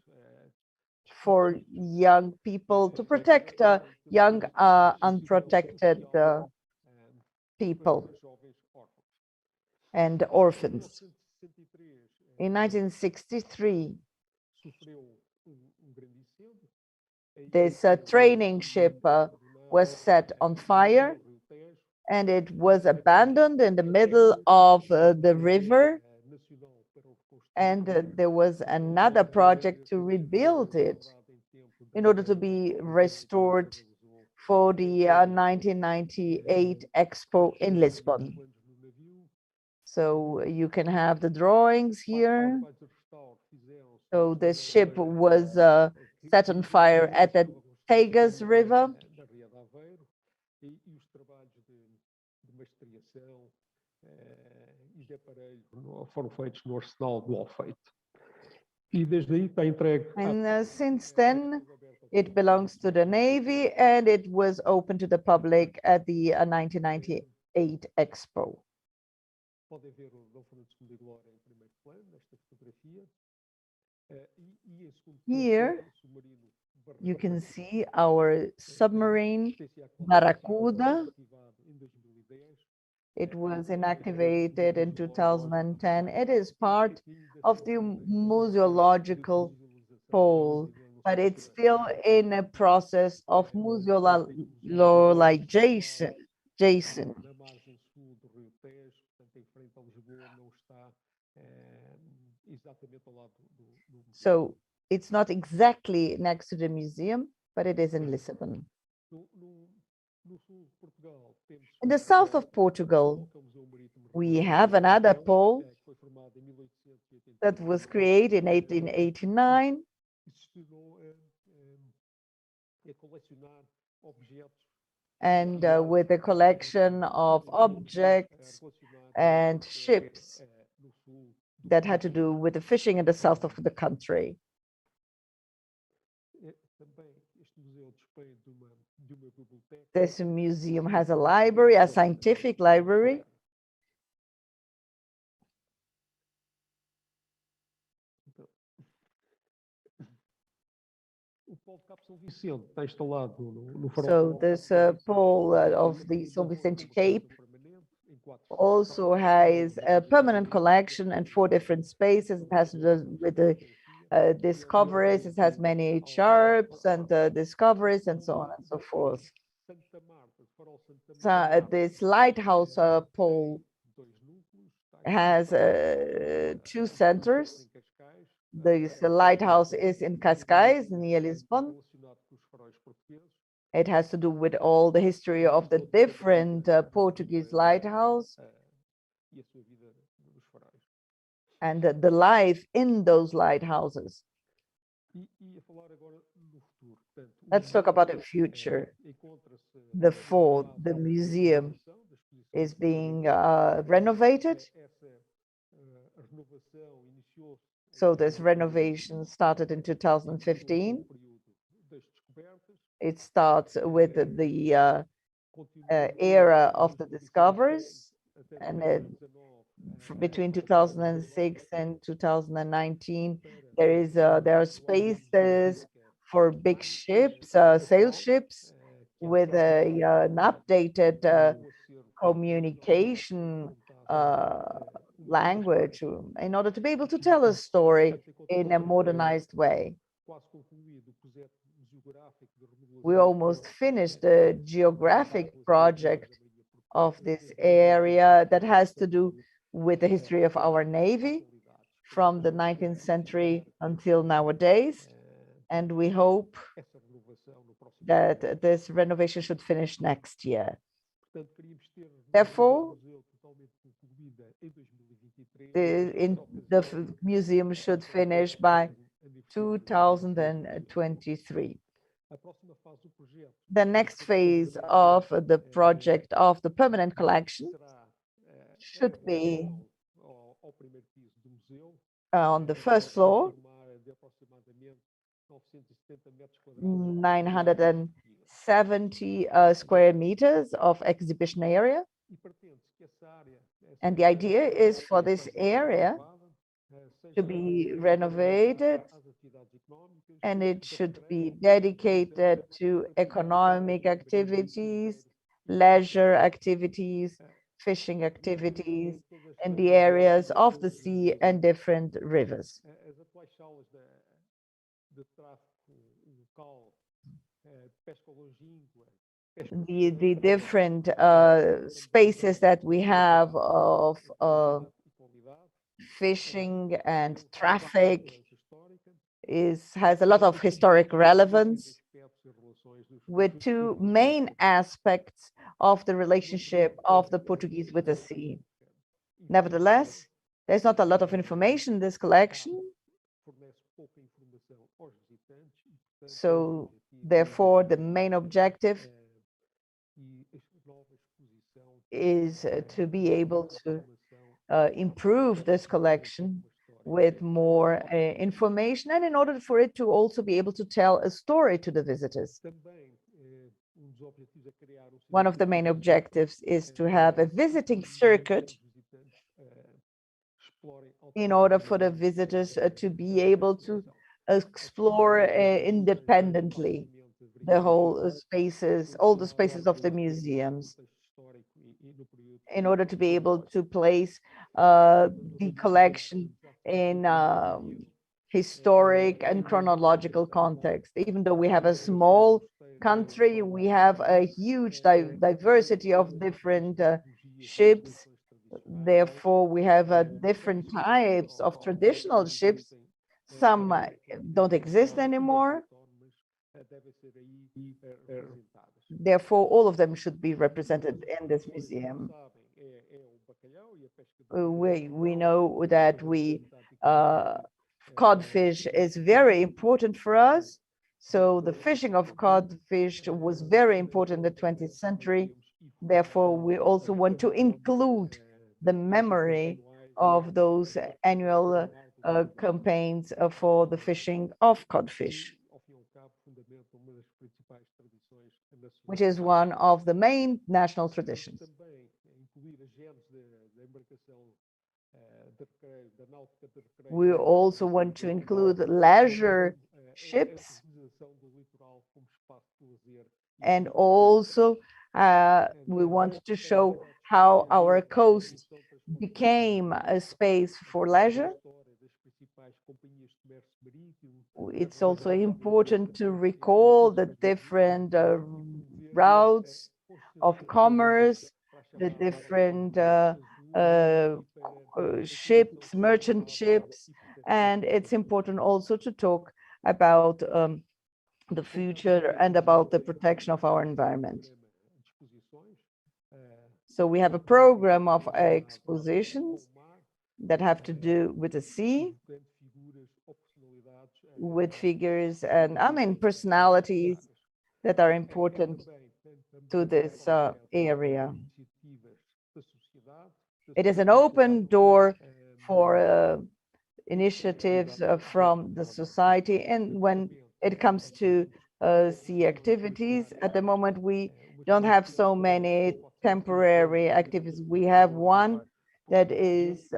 for young people to protect young unprotected people and orphans. In 1963, this training ship was set on fire, and it was abandoned in the middle of the river. And there was another project to rebuild it in order to be restored for the 1998 Expo in Lisbon. So you can have the drawings here. So this ship was set on fire at the Tagus River, Foram feitos no arsenal do Alfeite. E desde aí está entregue. And since then, it belongs to the Navy, and it was open to the public at the 1998 Expo. Podem ver o Dom Fernando II de Glória em primeiro plano, nesta fotografia. E em segundo Here, plano, o submarino you can see our submarine Barracuda. ativado em 2010. It was inactivated in 2010. It is part of the museological pole, but it's still in a process of museologization. Na margem sul do Rio Tejo, portanto, em frente a Lisboa, não está exatamente ao lado do museu. So it's not exactly next to the museum, but it is in Lisbon. No sul de Portugal, temos In the south of Portugal, que é o Museu Marítimo we have another pole que foi formado em 1880. that was created in 1889, Que se destinou a colecionar objetos and with a collection of objects relacionados and ships no sul. that had to do with the fishing in the south of the country. Também este museu dispõe de uma biblioteca. This museum has a library, a scientific library. O polo de Cabo São Vicente está instalado no farol. So this pole of the São Vicente Cape also has a permanent collection and 4 different spaces. It has to do with the discoveries. It has many charts and discoveries and so on and so forth. Santa Marta, farol Santa So Marta, this lighthouse pole dois núcleos, está has 2 centers. em Cascais, This lighthouse is in Cascais, near Lisbon. relacionado com os faróis portugueses. It has to do with all the history of the different Portuguese lighthouse E a sua vida nos faróis. and the life in those lighthouses. E a falar agora no futuro. Portanto, o Let's talk about the future. encontra-se The fort, the museum is being renovated. essa renovação iniciou-se So this renovation started in 2015. no período das descobertas, It starts with the continua era of the discoveries, até and 2019, between 2006 and 2019, there are spaces for big ships, sail ships, with an updated communication language in order to be able to tell a story in a modernized way. quase concluído o projeto geográfico de remodelação We almost finished the geographic project of this area that has to do with the history of our Navy from the 19th century until nowadays. And we hope essa renovação no próximo that this renovation should finish next year. Portanto, queríamos ter Therefore, o museu totalmente concluída em 2023. the museum should finish by 2023. A próxima fase do projeto The next phase of the project of the permanent collection será should be ao primeiro piso do museu, on the first floor, uma área de aproximadamente 970 metros quadrados. 970 square meters of exhibition area. E pretende-se que essa área And the idea is for this area to seja be renovated, às atividades económicas, and it should be dedicated to economic activities, leisure activities, fishing activities in the areas of the sea and different rivers. as atuais salas de tráfico local, pesca longínqua, The different spaces that we have of fishing and traffic has a lot of historic relevance, with 2 main aspects of the relationship of the Portuguese with the sea. Nevertheless, there's not a lot of information in this collection, fornece pouca informação aos visitantes e, portanto, so therefore the main objective e esta nova exposição is to be able to improve this collection with more information, and in order for it to also be able to tell a story to the visitors. One of the main objectives is to have a visiting circuit in order for the visitors to be able to explore independently the whole spaces, all the spaces of the museums, in order to be able to place the collection in historic and chronological context. Even though we have a small country, we have a huge diversity of different ships. Therefore, we have different types of traditional ships. Some don't exist anymore. Therefore, all of them should be represented in this museum. We know that codfish is very important for us. So the fishing of codfish was very important in the 20th century. Therefore, we also want to include the memory of those annual campaigns for the fishing of codfish, which is one of the main national traditions. We also want to include leisure ships, and also we want to show how our coast became a space for leisure. It's also important to recall the different routes of commerce, the different ships, merchant ships, and it's important also to talk about the future and about the protection of our environment. So we have a program of expositions that have to do with the sea, with figures and personalities that are important to this area. It is an open door for initiatives from the society, and when it comes to sea activities, at the moment we don't have so many temporary activities. We have one that is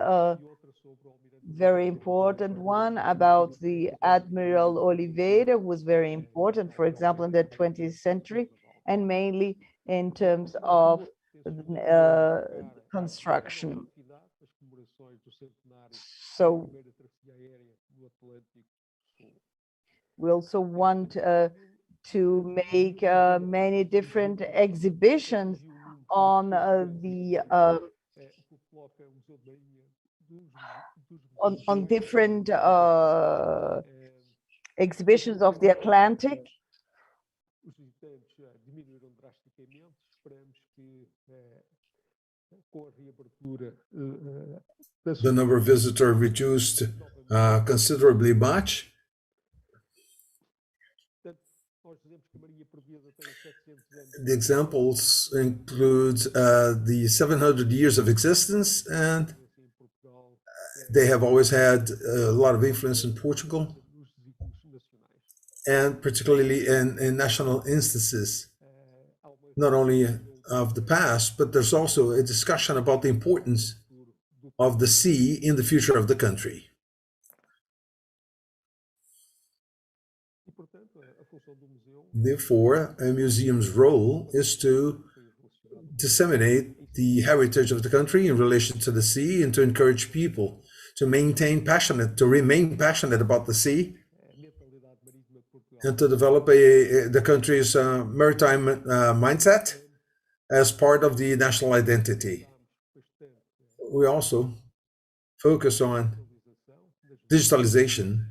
very important one about the Admiral Oliveira, was very important, for example, in the 20th century, and mainly in terms of construction. So we also want to make many different exhibitions on different exhibitions of the Atlantic. The number of visitors reduced considerably much. The examples include the 700 years of existence, and they have always had a lot of influence in Portugal, and particularly in national instances, not only of the past, but there's also a discussion about the importance of the sea in the future of the country. Therefore, a museum's role is to disseminate the heritage of the country in relation to the sea, and to encourage people to remain passionate about the sea, and to develop the country's maritime mindset as part of the national identity. We also focus on digitalization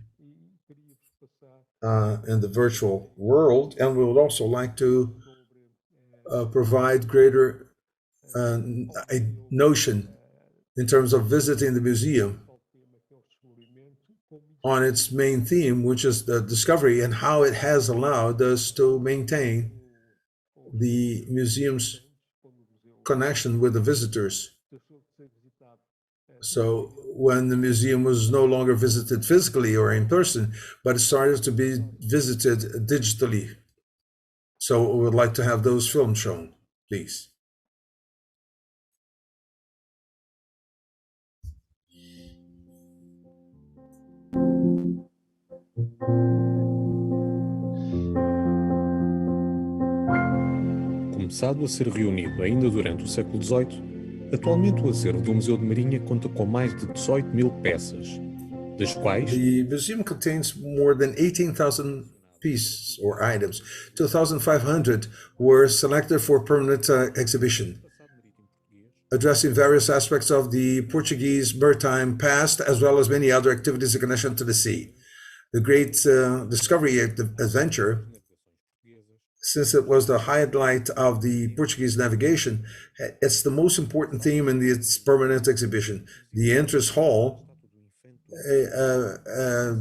in the virtual world, and we would also like to provide greater a notion in terms of visiting the museum on its main theme, which is the discovery, and how it has allowed us to maintain the museum's connection with the visitors. So when the museum was no longer visited physically or in person, but it started to be visited digitally. So we would like to have those films shown, please. Começado a ser reunido ainda durante o século XVIII, atualmente o acervo do Museu de Marinha conta com mais de 18.000 peças, das quais The museum contains more than 18,000 pieces or items. 2,500 were selected for permanent exhibition, addressing various aspects of the Portuguese maritime past, as well as many other activities in connection to the sea. The great discovery adventure, since it was the highlight of the Portuguese navigation, it's the most important theme in its permanent exhibition. The entrance hall,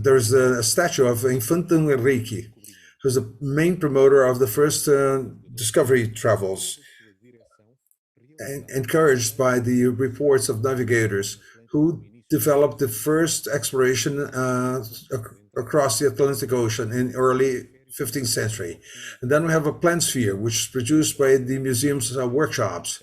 there's a statue of Infante Henrique, who's the main promoter of the first discovery travels, encouraged by the reports of navigators who developed the first exploration across the Atlantic Ocean in early 15th century. And then we have a plan sphere, which is produced by the museum's workshops.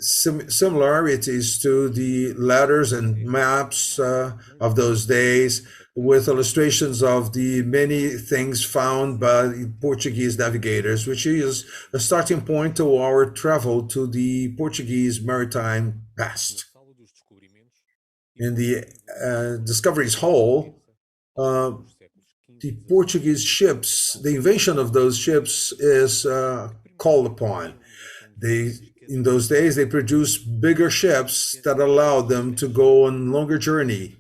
Similarities to the letters and maps of those days, with illustrations of the many things found by Portuguese navigators, which is a starting point to our travel to the Portuguese maritime past. In the Discoveries Hall, the Portuguese ships, the invention of those ships is called upon. In those days, they produced bigger ships that allowed them to go on longer journey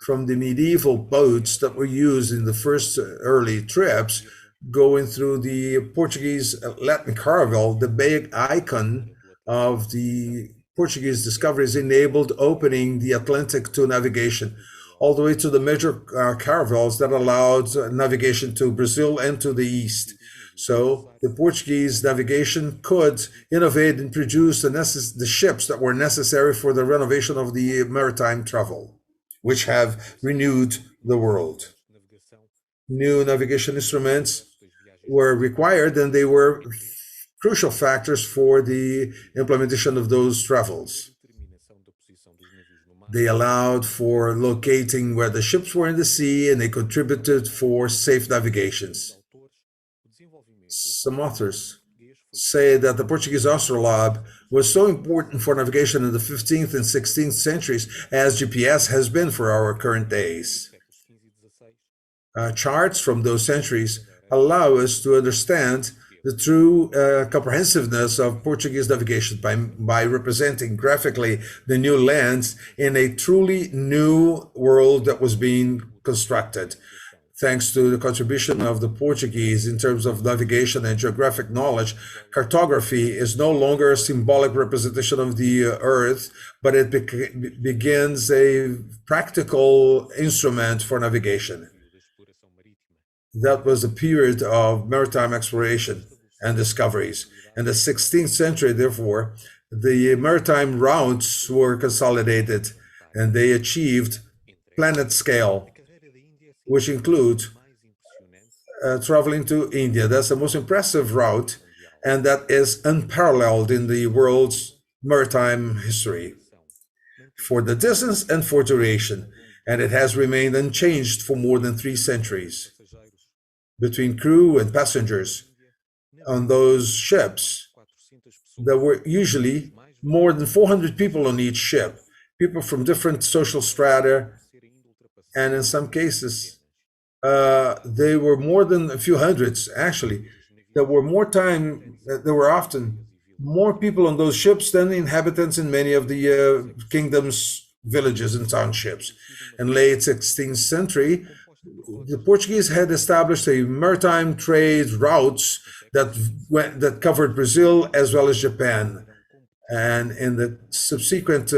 from the medieval boats that were used in the first early trips, going through the Portuguese Latin caravel. The big icon of the Portuguese discoveries enabled opening the Atlantic to navigation, all the way to the major caravels that allowed navigation to Brazil and to the east. So the Portuguese navigation could innovate and produce the ships that were necessary for the renovation of the maritime travel, which have renewed the world. New navigation instruments were required, and they were crucial factors for the implementation of those travels. They allowed for locating where the ships were in the sea, and they contributed for safe navigations. Some authors say that the Portuguese astrolabe was so important for navigation in the 15th and 16th centuries as GPS has been for our current days. Charts from those centuries allow us to understand the true comprehensiveness of Portuguese navigation by representing graphically the new lands in a truly new world that was being constructed. Thanks to the contribution of the Portuguese in terms of navigation and geographic knowledge, cartography is no longer a symbolic representation of the earth, but it begins a practical instrument for navigation. That was a period of maritime exploration and discoveries. In the 16th century, therefore, the maritime routes were consolidated, and they achieved planet scale, which include traveling to India. That's the most impressive route, and that is unparalleled in the world's maritime history for the distance and for duration, and it has remained unchanged for more than 3 centuries. Between crew and passengers on those ships, there were usually more than 400 people on each ship, people from different social strata, and in some cases, they were more than a few hundreds, actually. There were often more people on those ships than inhabitants in many of the kingdom's villages and townships. In late 16th century, the Portuguese had established a maritime trade routes that covered Brazil as well as Japan. And in the subsequent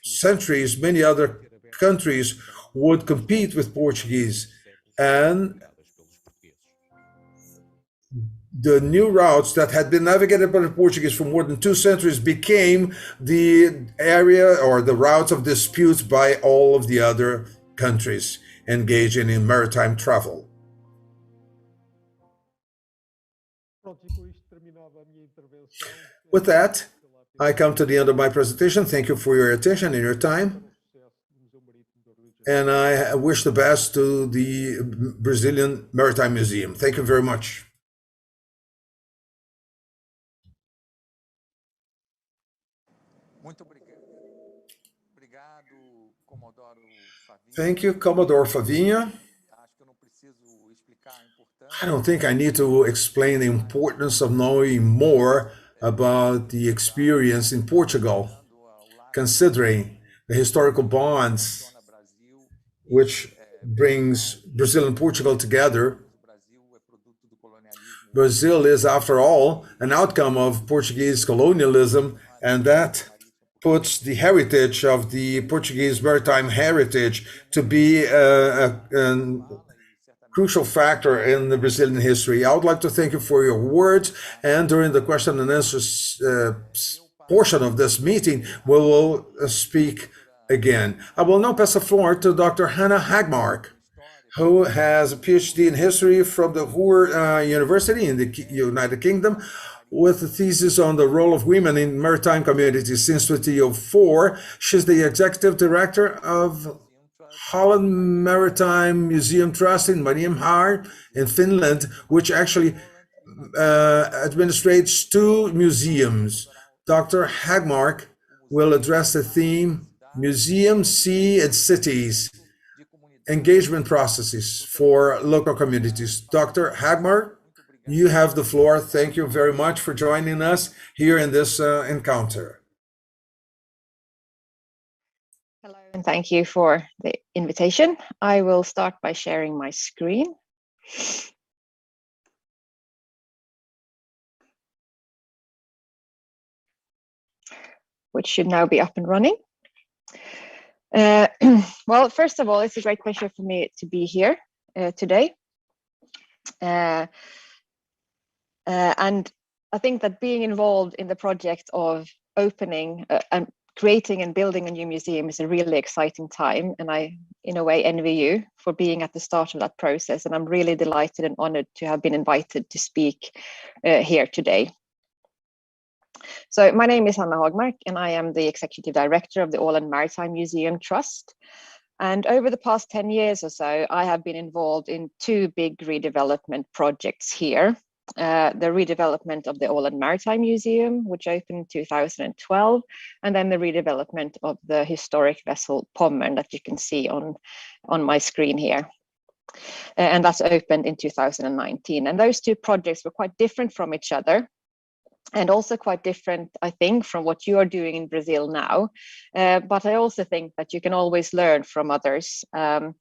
centuries, many other countries would compete with Portuguese, and the new routes that had been navigated by the Portuguese for more than 2 centuries became the area or the routes of disputes by all of the other countries engaging in maritime travel. With that, I come to the end of my presentation. Thank you for your attention and your time. And I wish the best to the Brazilian Maritime Museum. Thank you very much. Thank you, Commodore Favinha. I don't think I need to explain the importance of knowing more about the experience in Portugal, considering the historical bonds which brings Brazil and Portugal together. Brazil is, after all, an outcome of Portuguese colonialism, and that puts the heritage of the Portuguese maritime heritage to be a crucial factor in the Brazilian history. I would like to thank you for your words, and during the question and answers portion of this meeting, we will speak again. I will now pass the floor to Dr. Hannah Hagmark, who has a PhD in history from the Hoor University in the United Kingdom, with a thesis on the role of women in maritime communities since 2004. She's the executive director of Holland Maritime Museum Trust in Maritime in Finland, which actually administrates 2 museums. Dr. Hagmark will address the theme Museum, Sea and Cities, Engagement Processes for Local Communities. Dr. Hagmark, you have the floor. Thank you very much for joining us here in this encounter. Hello, and thank you for the invitation. I will start by sharing my screen. Which should now be up and running. Well, first of all, it's a great pleasure for me to be here today. And I think that being involved in the project of opening and creating and building a new museum is a really exciting time. And I, in a way, envy you for being at the start of that process. And I'm really delighted and honored to have been invited to speak here today. So my name is Hannah Hagmark, and I am the executive director of the Åland Maritime Museum Trust. And over the past 10 years or so, I have been involved in 2 big redevelopment projects here. The redevelopment of the Åland Maritime Museum, which opened in 2012, and then the redevelopment of the historic vessel Pommern that you can see on my screen here. And that's opened in 2019. And those 2 projects were quite different from each other, and also quite different, I think, from what you are doing in Brazil now. But I also think that you can always learn from others. And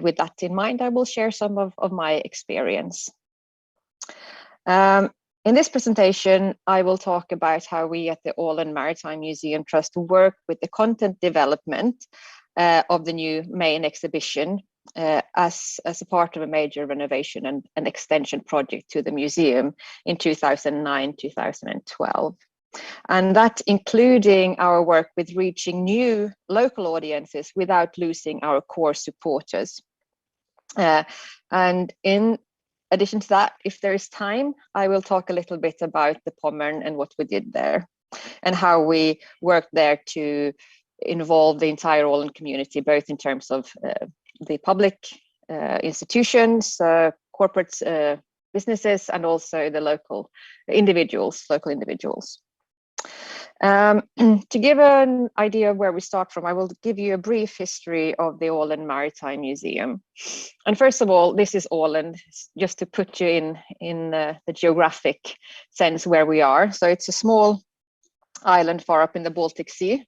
with that in mind, I will share some of my experience. In this presentation, I will talk about how we at the Åland Maritime Museum Trust work with the content development of the new main exhibition as a part of a major renovation and extension project to the museum in 2009-2012. And that including our work with reaching new local audiences without losing our core supporters. And in addition to that, if there is time, I will talk a little bit about the Pommern and what we did there and how we worked there to involve the entire Åland community, both in terms of the public institutions, corporate businesses, and also the local individuals. To give an idea of where we start from, I will give you a brief history of the Åland Maritime Museum. And first of all, this is Åland, just to put you in the geographic sense where we are. So it's a small island far up in the Baltic Sea.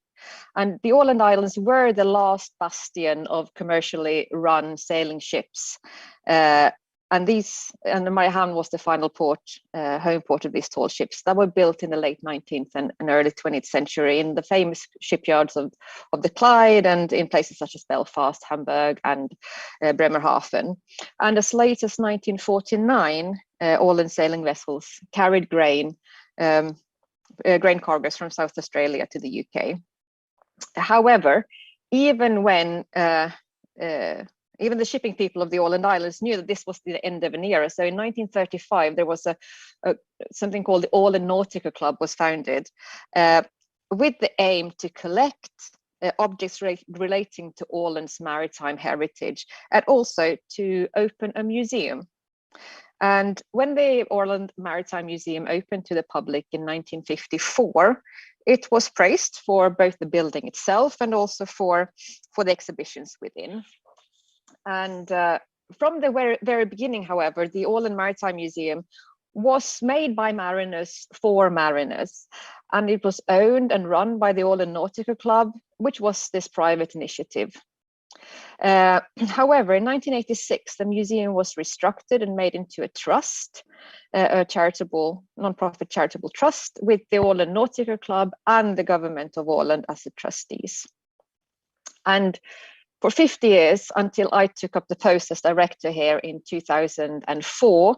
And the Åland Islands were the last bastion of commercially run sailing ships. And Mariehamn was the final port, home port of these tall ships that were built in the late 19th and early 20th century in the famous shipyards of the Clyde and in places such as Belfast, Hamburg, and Bremerhaven. And as late as 1949, Åland sailing vessels carried grain cargoes from South Australia to the UK. However, even when even the shipping people of the Åland Islands knew that this was the end of an era. So in 1935, there was something called the Åland Nautical Club was founded with the aim to collect objects relating to Åland's maritime heritage and also to open a museum. And when the Åland Maritime Museum opened to the public in 1954, it was praised for both the building itself and also for the exhibitions within. And from the very beginning, however, the Åland Maritime Museum was made by mariners for mariners, and it was owned and run by the Åland Nautical Club, which was this private initiative. However, in 1986, the museum was restructured and made into a trust, a non-profit charitable trust with the Åland Nautical Club and the government of Åland as the trustees. And for 50 years, until I took up the post as director here in 2004,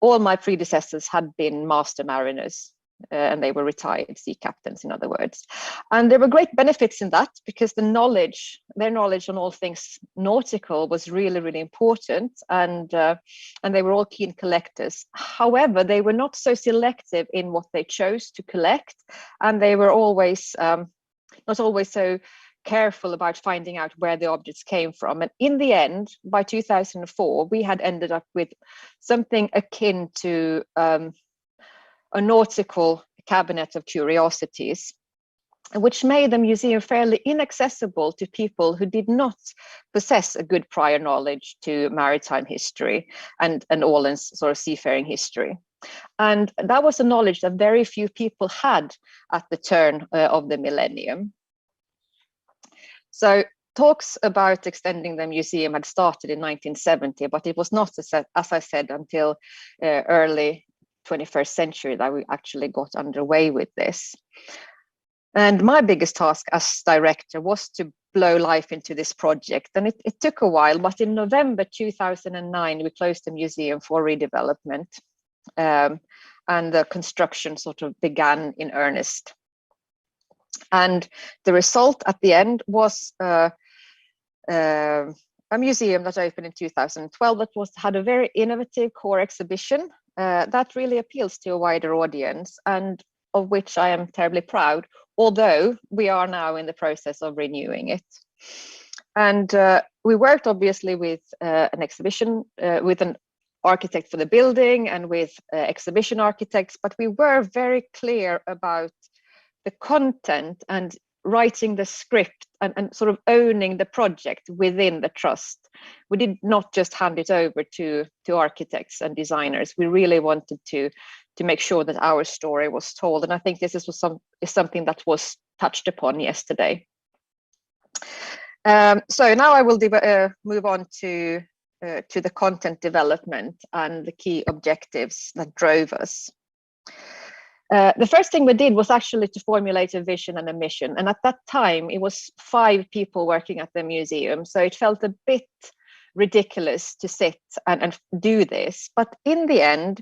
all my predecessors had been master mariners, and they were retired sea captains, in other words. And there were great benefits in that because their knowledge on all things nautical was really, really important, and they were all keen collectors. However, they were not so selective in what they chose to collect, and they were always not always so careful about finding out where the objects came from. And in the end, by 2004, we had ended up with something akin to a nautical cabinet of curiosities, which made the museum fairly inaccessible to people who did not possess a good prior knowledge to maritime history and Åland's sort of seafaring history. And that was a knowledge that very few people had at the turn of the millennium. So talks about extending the museum had started in 1970, but it was not, as I said, until early 21st century that we actually got underway with this. And my biggest task as director was to blow life into this project. And it took a while, but in November 2009, we closed the museum for redevelopment. And the construction sort of began in earnest. And the result at the end was a museum that opened in 2012 that had a very innovative core exhibition that really appeals to a wider audience, and of which I am terribly proud, although we are now in the process of renewing it. And we worked obviously with an exhibition, with an architect for the building and with exhibition architects, but we were very clear about the content and writing the script and sort of owning the project within the trust. We did not just hand it over to architects and designers. We really wanted to make sure that our story was told. And I think this is something that was touched upon yesterday. So now I will move on to the content development and the key objectives that drove us. The first thing we did was actually to formulate a vision and a mission. And at that time, it was 5 people working at the museum. So it felt a bit ridiculous to sit and do this. But in the end,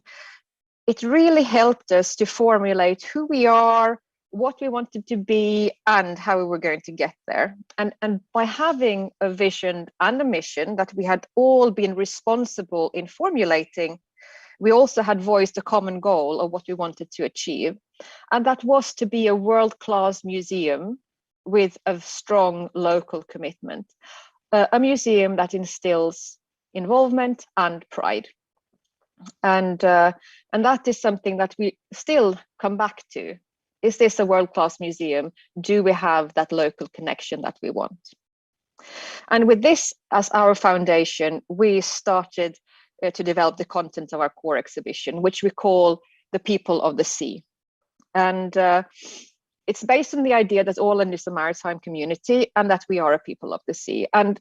it really helped us to formulate who we are, what we wanted to be, and how we were going to get there. And by having a vision and a mission that we had all been responsible in formulating, we also had voiced a common goal of what we wanted to achieve. And that was to be a world-class museum with a strong local commitment, a museum that instills involvement and pride. And that is something that we still come back to. Is this a world-class museum? Do we have that local connection that we want? And with this as our foundation, we started to develop the content of our core exhibition, which we call The People of the Sea. And it's based on the idea that Åland is a maritime community and that we are a people of the sea. And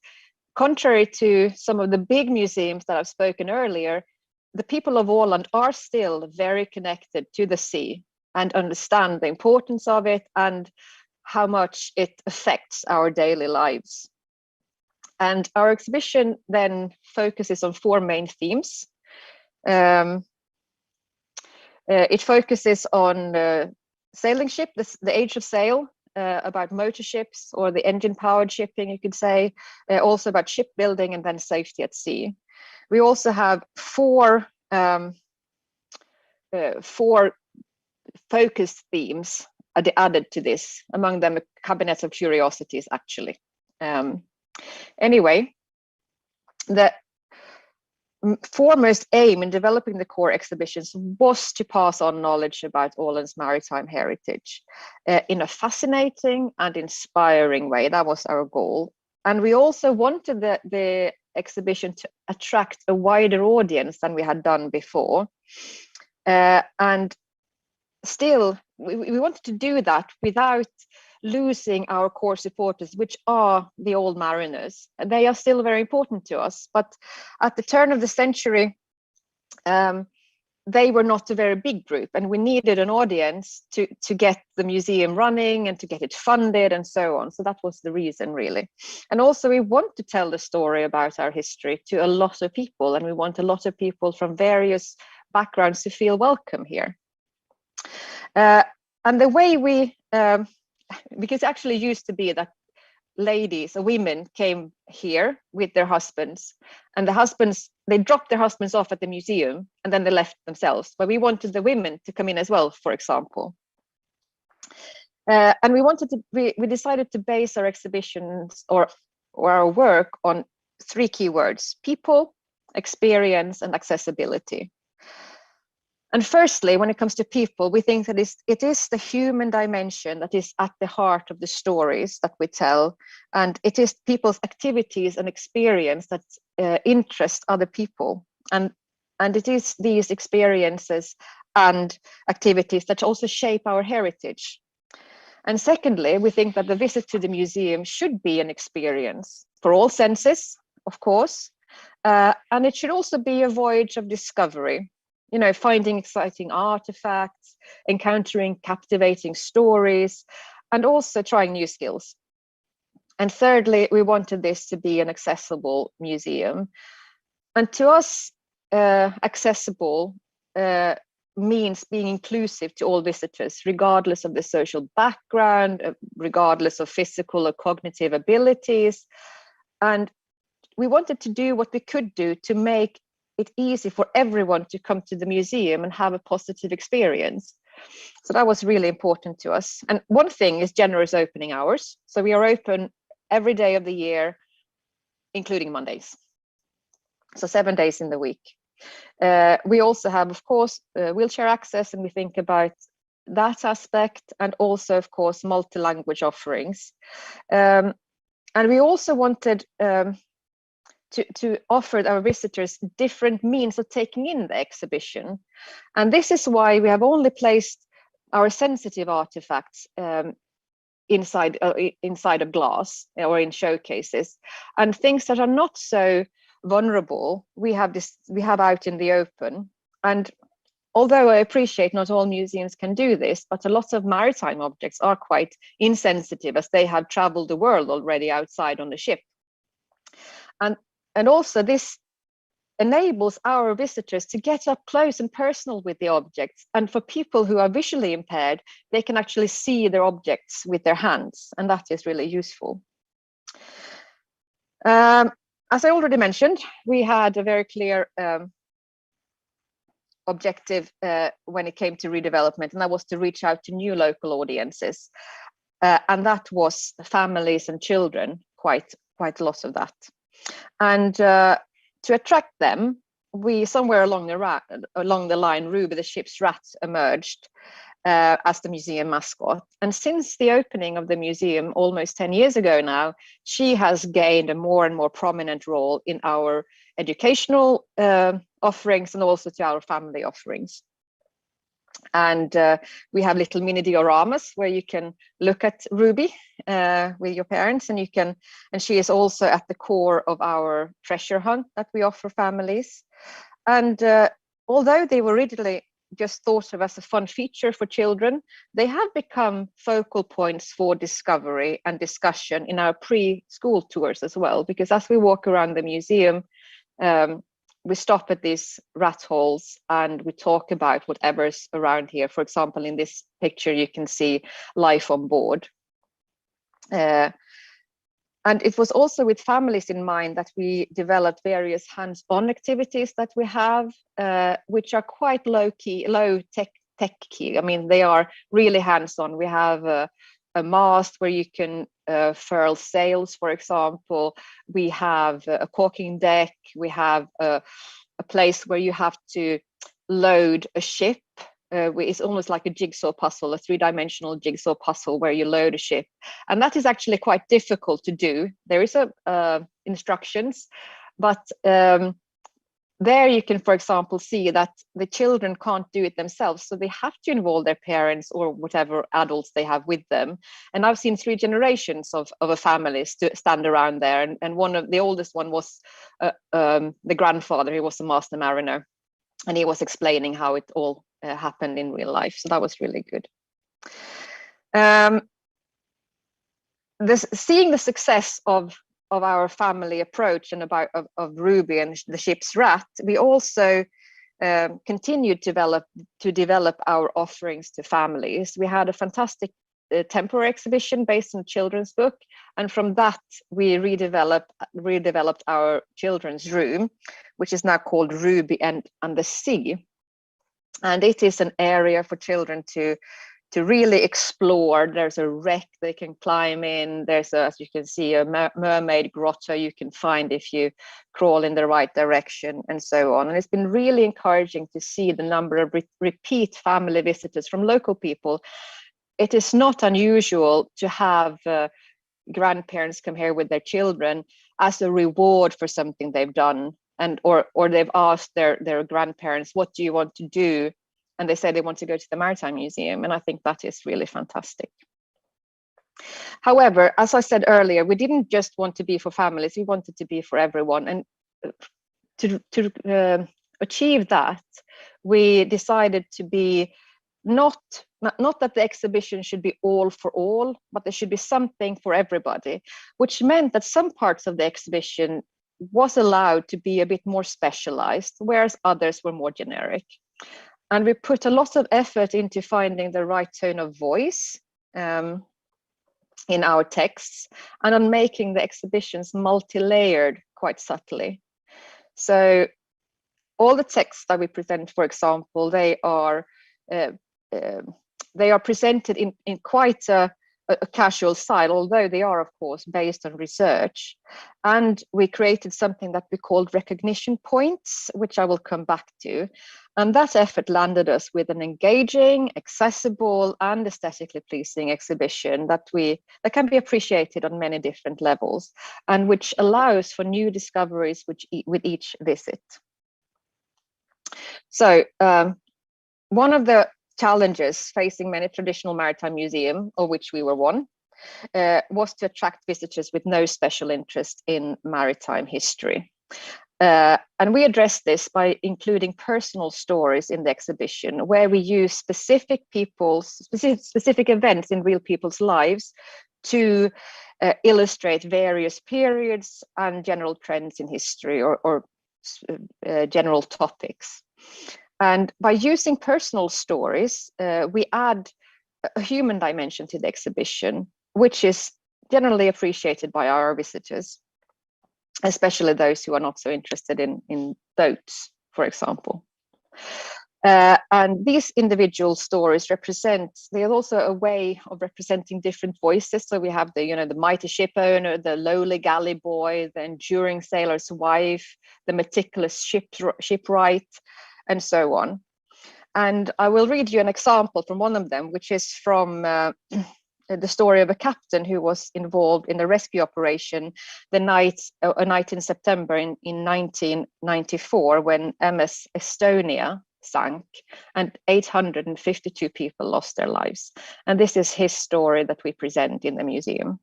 contrary to some of the big museums that I've spoken earlier, the people of Åland are still very connected to the sea and understand the importance of it and how much it affects our daily lives. And our exhibition then focuses on 4 main themes. It focuses on sailing ship, the age of sail, about motor ships or the engine-powered shipping, you could say, also about shipbuilding and then safety at sea. We also have four focused themes added to this, among them a cabinet of curiosities, actually. Anyway, the foremost aim in developing the core exhibitions was to pass on knowledge about Åland's maritime heritage in a fascinating and inspiring way. That was our goal. And we also wanted the exhibition to attract a wider audience than we had done before. And still, we wanted to do that without losing our core supporters, which are the old mariners. They are still very important to us, but at the turn of the century, they were not a very big group, and we needed an audience to get the museum running and to get it funded and so on. So that was the reason, really. And also we want to tell the story about our history to a lot of people, and we want a lot of people from various backgrounds to feel welcome here. And the way we, because it actually used to be that ladies or women came here with their husbands, and the husbands, they dropped their husbands off at the museum and then they left themselves. But we wanted the women to come in as well, for example. And we decided to base our exhibitions or our work on three keywords: people, experience, and accessibility. And firstly, when it comes to people, we think that it is the human dimension that is at the heart of the stories that we tell. And it is people's activities and experience that interest other people. And it is these experiences and activities that also shape our heritage. And secondly, we think that the visit to the museum should be an experience for all senses, of course. And it should also be a voyage of discovery. You know, finding exciting artifacts, encountering captivating stories, and also trying new skills. And thirdly, we wanted this to be an accessible museum. And to us, accessible means being inclusive to all visitors, regardless of the social background, regardless of physical or cognitive abilities. And we wanted to do what we could do to make it easy for everyone to come to the museum and have a positive experience. So that was really important to us. And one thing is generous opening hours. So we are open every day of the year, including Mondays. So 7 days in the week. We also have, of course, wheelchair access, and we think about that aspect, and also, of course, multi-language offerings. And we also wanted to offer our visitors different means of taking in the exhibition. And this is why we have only placed our sensitive artifacts inside of glass or in showcases, and things that are not so vulnerable we have out in the open. And although I appreciate not all museums can do this, but a lot of maritime objects are quite insensitive, as they have traveled the world already outside on the ship. And also this enables our visitors to get up close and personal with the objects. And for people who are visually impaired, they can actually see their objects with their hands, and that is really useful. As I already mentioned, we had a very clear objective when it came to redevelopment, and that was to reach out to new local audiences. And that was families and children, quite a lot of that. And to attract them, we somewhere along the line, Ruby the ship's rat emerged as the museum mascot. And since the opening of the museum almost 10 years ago now, she has gained a more and more prominent role in our educational offerings and also to our family offerings. And we have little mini dioramas where you can look at Ruby with your parents, and she is also at the core of our treasure hunt that we offer families. And although they were originally just thought of as a fun feature for children, they have become focal points for discovery and discussion in our pre-school tours as well, because as we walk around the museum, we stop at these rat holes and we talk about whatever's around here. For example, in this picture, you can see life on board. And it was also with families in mind that we developed various hands-on activities that we have, which are quite low tech key. I mean, they are really hands-on. We have a mast where you can furl sails, for example. We have a caulking deck. We have a place where you have to load a ship. It's almost like a jigsaw puzzle, a three-dimensional jigsaw puzzle where you load a ship, and that is actually quite difficult to do. There is instructions, but there you can, for example, see that the children can't do it themselves, so they have to involve their parents or whatever adults they have with them. And I've seen 3 generations of a family stand around there, and one of the oldest one was the grandfather. He was a master mariner, and he was explaining how it all happened in real life. So that was really good. Seeing the success of our family approach and of Ruby and the ship's rat, we also continued to develop our offerings to families. We had a fantastic temporary exhibition based on a children's book, and from that we redeveloped our children's room, which is now called Ruby and the Sea. And it is an area for children to really explore. There's a wreck they can climb in. There's, as you can see, a mermaid grotto you can find if you crawl in the right direction, and so on. And it's been really encouraging to see the number of repeat family visitors from local people. It is not unusual to have grandparents come here with their children as a reward for something they've done, and or they've asked their grandparents, what do you want to do? And they say they want to go to the Maritime Museum. And I think that is really fantastic. However, as I said earlier, we didn't just want to be for families, we wanted to be for everyone. And to achieve that, we decided to be not that the exhibition should be all for all, but there should be something for everybody, which meant that some parts of the exhibition was allowed to be a bit more specialized, whereas others were more generic. And we put a lot of effort into finding the right tone of voice in our texts, and on making the exhibitions multi-layered quite subtly. So all the texts that we present, for example, they are presented in quite a casual style, although they are, of course, based on research. And we created something that we called recognition points, which I will come back to. And that effort landed us with an engaging, accessible, and aesthetically pleasing exhibition that can be appreciated on many different levels, and which allows for new discoveries with each visit. So one of the challenges facing many traditional maritime museums, of which we were one, was to attract visitors with no special interest in maritime history. And we addressed this by including personal stories in the exhibition, where we use specific events in real people's lives to illustrate various periods and general trends in history or general topics. And by using personal stories, we add a human dimension to the exhibition, which is generally appreciated by our visitors, especially those who are not so interested in boats, for example. And these individual stories they are also a way of representing different voices. So we have the mighty ship owner, the lowly galley boy, the enduring sailor's wife, the meticulous shipwright, and so on. And I will read you an example from one of them, which is from the story of a captain who was involved in a rescue operation a night in September in 1994, when MS Estonia sank and 852 people lost their lives. And this is his story that we present in the museum.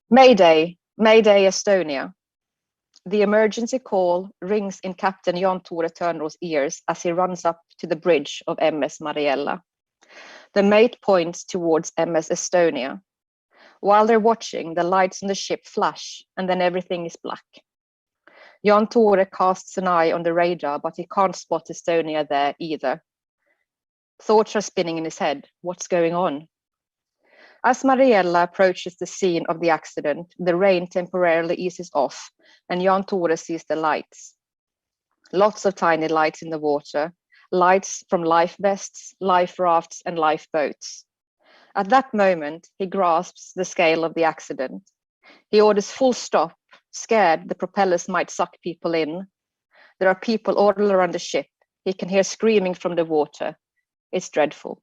Mayday, Mayday Estonia. The emergency call rings in Captain Jan Tore Törnro's ears as he runs up to the bridge of MS Mariella. The mate points towards MS Estonia. While they're watching, the lights on the ship flash, and then everything is black. Jan Tore casts an eye on the radar, but he can't spot Estonia there either. Thoughts are spinning in his head. What's going on? As Mariella approaches the scene of the accident, the rain temporarily eases off, and Jan Tore sees the lights. Lots of tiny lights in the water, lights from life vests, life rafts, and lifeboats. At that moment, he grasps the scale of the accident. He orders full stop, scared the propellers might suck people in. There are people all around the ship. He can hear screaming from the water. It's dreadful.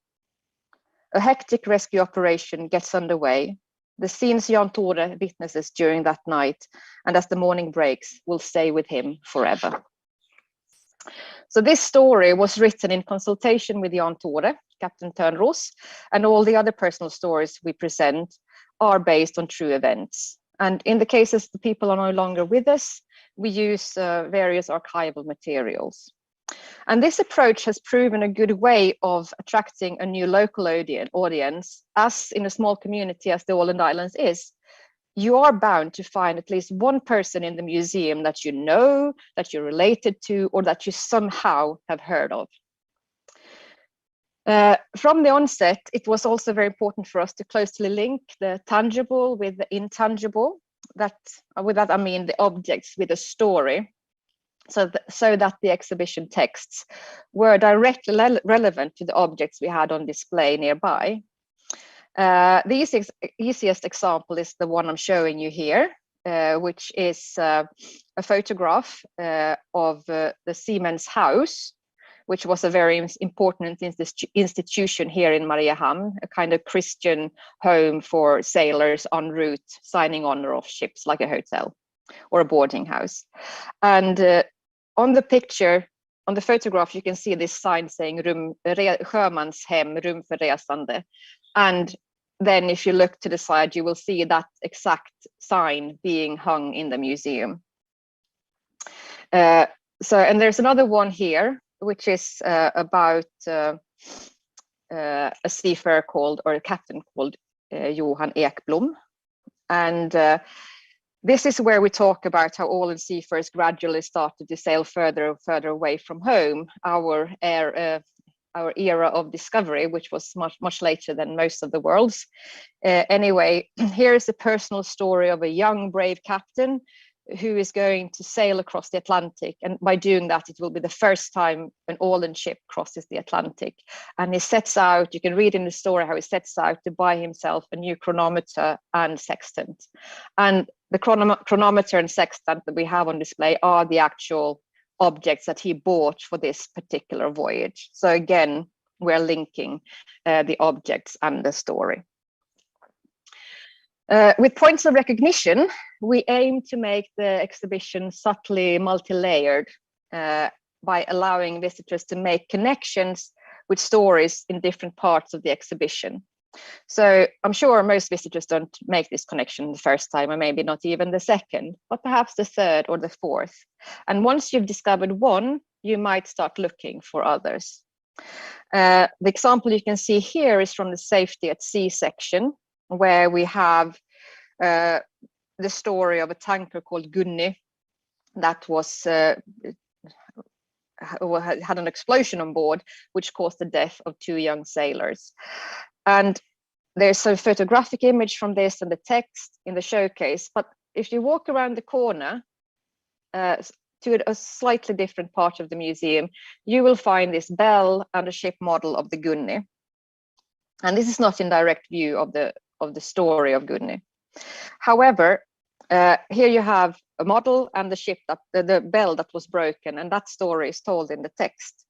A hectic rescue operation gets underway. The scenes Jan Tore witnesses during that night, and as the morning breaks, will stay with him forever. So this story was written in consultation with Jan Tore, Captain Törnros, and all the other personal stories we present are based on true events. And in the cases the people are no longer with us, we use various archival materials. And this approach has proven a good way of attracting a new local audience, as in a small community as the Åland Islands is. You are bound to find at least one person in the museum that you know, that you're related to, or that you somehow have heard of. From the onset, it was also very important for us to closely link the tangible with the intangible. With that, I mean the objects with a story, so that the exhibition texts were directly relevant to the objects we had on display nearby. The easiest example is the one I'm showing you here, which is a photograph of the Seamen's House, which was a very important institution here in Mariehamn, a kind of Christian home for sailors en route, signing on or off ships, like a hotel or a boarding house. And on the picture, on the photograph, you can see this sign saying Sjömanshem, rum för resande. And then if you look to the side, you will see that exact sign being hung in the museum. And there's another one here, which is about a seafarer called, or a captain called Johan Ekblom. And this is where we talk about how Åland seafarers gradually started to sail further and further away from home, our era of discovery, which was much later than most of the world's. Anyway, here is a personal story of a young, brave captain who is going to sail across the Atlantic. And by doing that, it will be the first time an Åland ship crosses the Atlantic. And he sets out, you can read in the story how he sets out to buy himself a new chronometer and sextant. And the chronometer and sextant that we have on display are the actual objects that he bought for this particular voyage. So again, we're linking the objects and the story. With points of recognition, we aim to make the exhibition subtly multi-layered by allowing visitors to make connections with stories in different parts of the exhibition. So I'm sure most visitors don't make this connection the first time, or maybe not even the second, but perhaps the third or the fourth. And once you've discovered one, you might start looking for others. The example you can see here is from the Safety at Sea section, where we have the story of a tanker called Gunni that was had an explosion on board, which caused the death of 2 young sailors. And there's a photographic image from this and the text in the showcase. But if you walk around the corner to a slightly different part of the museum, you will find this bell and a ship model of the Gunni. And this is not in direct view of the story of Gunni. However, here you have a model and the ship, the bell that was broken, and that story is told in the text.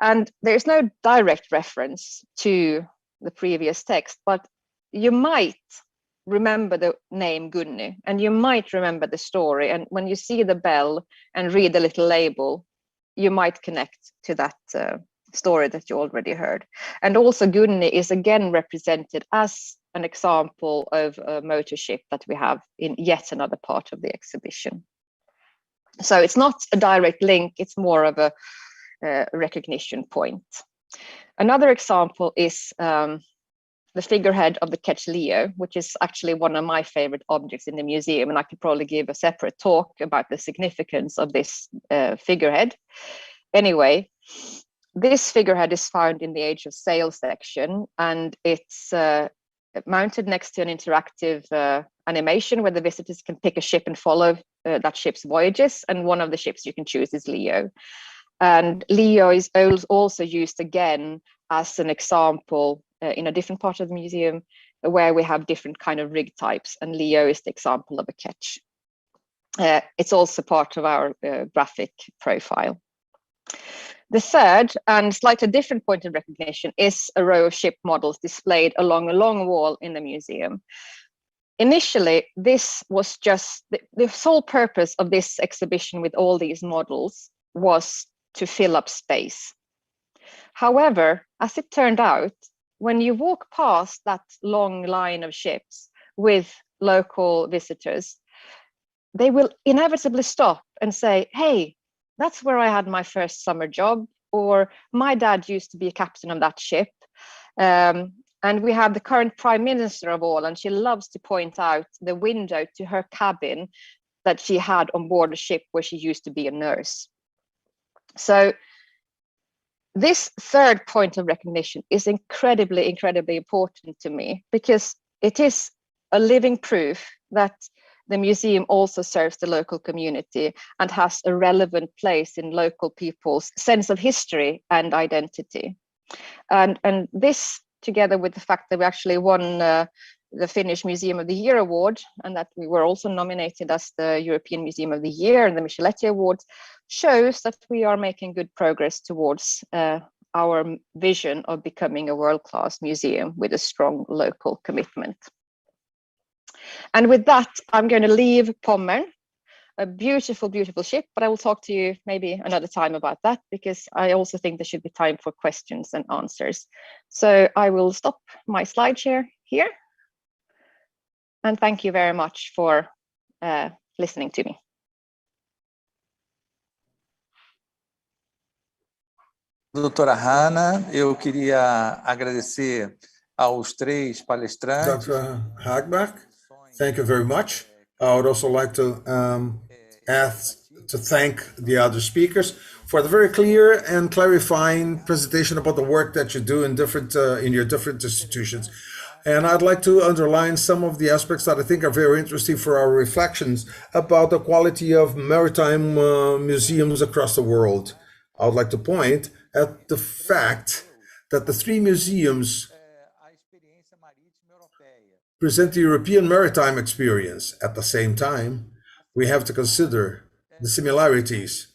And there's no direct reference to the previous text, but you might remember the name Gunni, and you might remember the story. And when you see the bell and read the little label, you might connect to that story that you already heard. And also Gunni is again represented as an example of a motor ship that we have in yet another part of the exhibition. So it's not a direct link, it's more of a recognition point. Another example is the the figurehead of the ketch Leo, which is actually one of my favorite objects in the museum, and I could probably give a separate talk about the significance of this figurehead. Anyway, this figurehead is found in the Age of Sail section, and it's mounted next to an interactive animation where the visitors can pick a ship and follow that ship's voyages, and one of the ships you can choose is Leo. And Leo is also used again as an example in a different part of the museum where we have different kind of rig types, and Leo is the example of a ketch. It's also part of our graphic profile. The third and slightly different point of recognition is a row of ship models displayed along a long wall in the museum. Initially, this was just the sole purpose of this exhibition with all these models was to fill up space. However, as it turned out, when you walk past that long line of ships with local visitors, they will inevitably stop and say, hey, that's where I had my first summer job, or my dad used to be a captain of that ship. And we have the current prime minister of all, and she loves to point out the window to her cabin that she had on board a ship where she used to be a nurse. So this third point of recognition is incredibly, incredibly important to me, because it is a living proof that the museum also serves the local community and has a relevant place in local people's sense of history and identity. And this, together with the fact that we actually won the Finnish Museum of the Year award, and that we were also nominated as the European Museum of the Year and the Micheletti Awards, shows that we are making good progress towards our vision of becoming a world-class museum with a strong local commitment. And with that, I'm going to leave Pommern, a beautiful, beautiful ship, but I will talk to you maybe another time about that, because I also think there should be time for questions and answers. So I will stop my slide share here. And thank you very much for listening to me. Doutora Hanna, eu queria agradecer aos três palestrantes. Dr. Hagbach, thank you very much. I would also like to thank the other speakers for the very clear and clarifying presentation about the work that you do in your different institutions. And I'd like to underline some of the aspects that I think are very interesting for our reflections about the quality of maritime museums across the world. I would like to point at the fact that the three museums present the European maritime experience. At the same time, we have to consider the similarities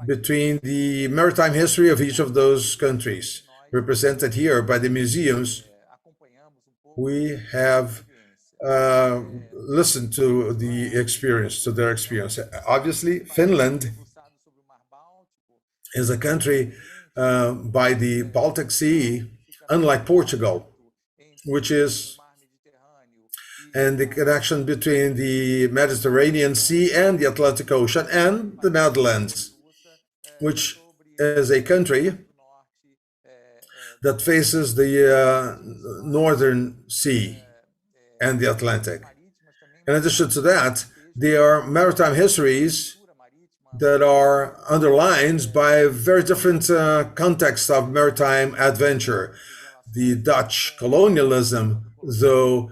between the maritime history of each of those countries, represented here by the museums. We have listened to their experience. Obviously, Finland is a country by the Baltic Sea, unlike Portugal, which is, and the connection between the Mediterranean Sea and the Atlantic Ocean, and the Netherlands, which is a country that faces the Northern Sea and the Atlantic. In addition to that, there are maritime histories that are underlined by very different contexts of maritime adventure. The Dutch colonialism, though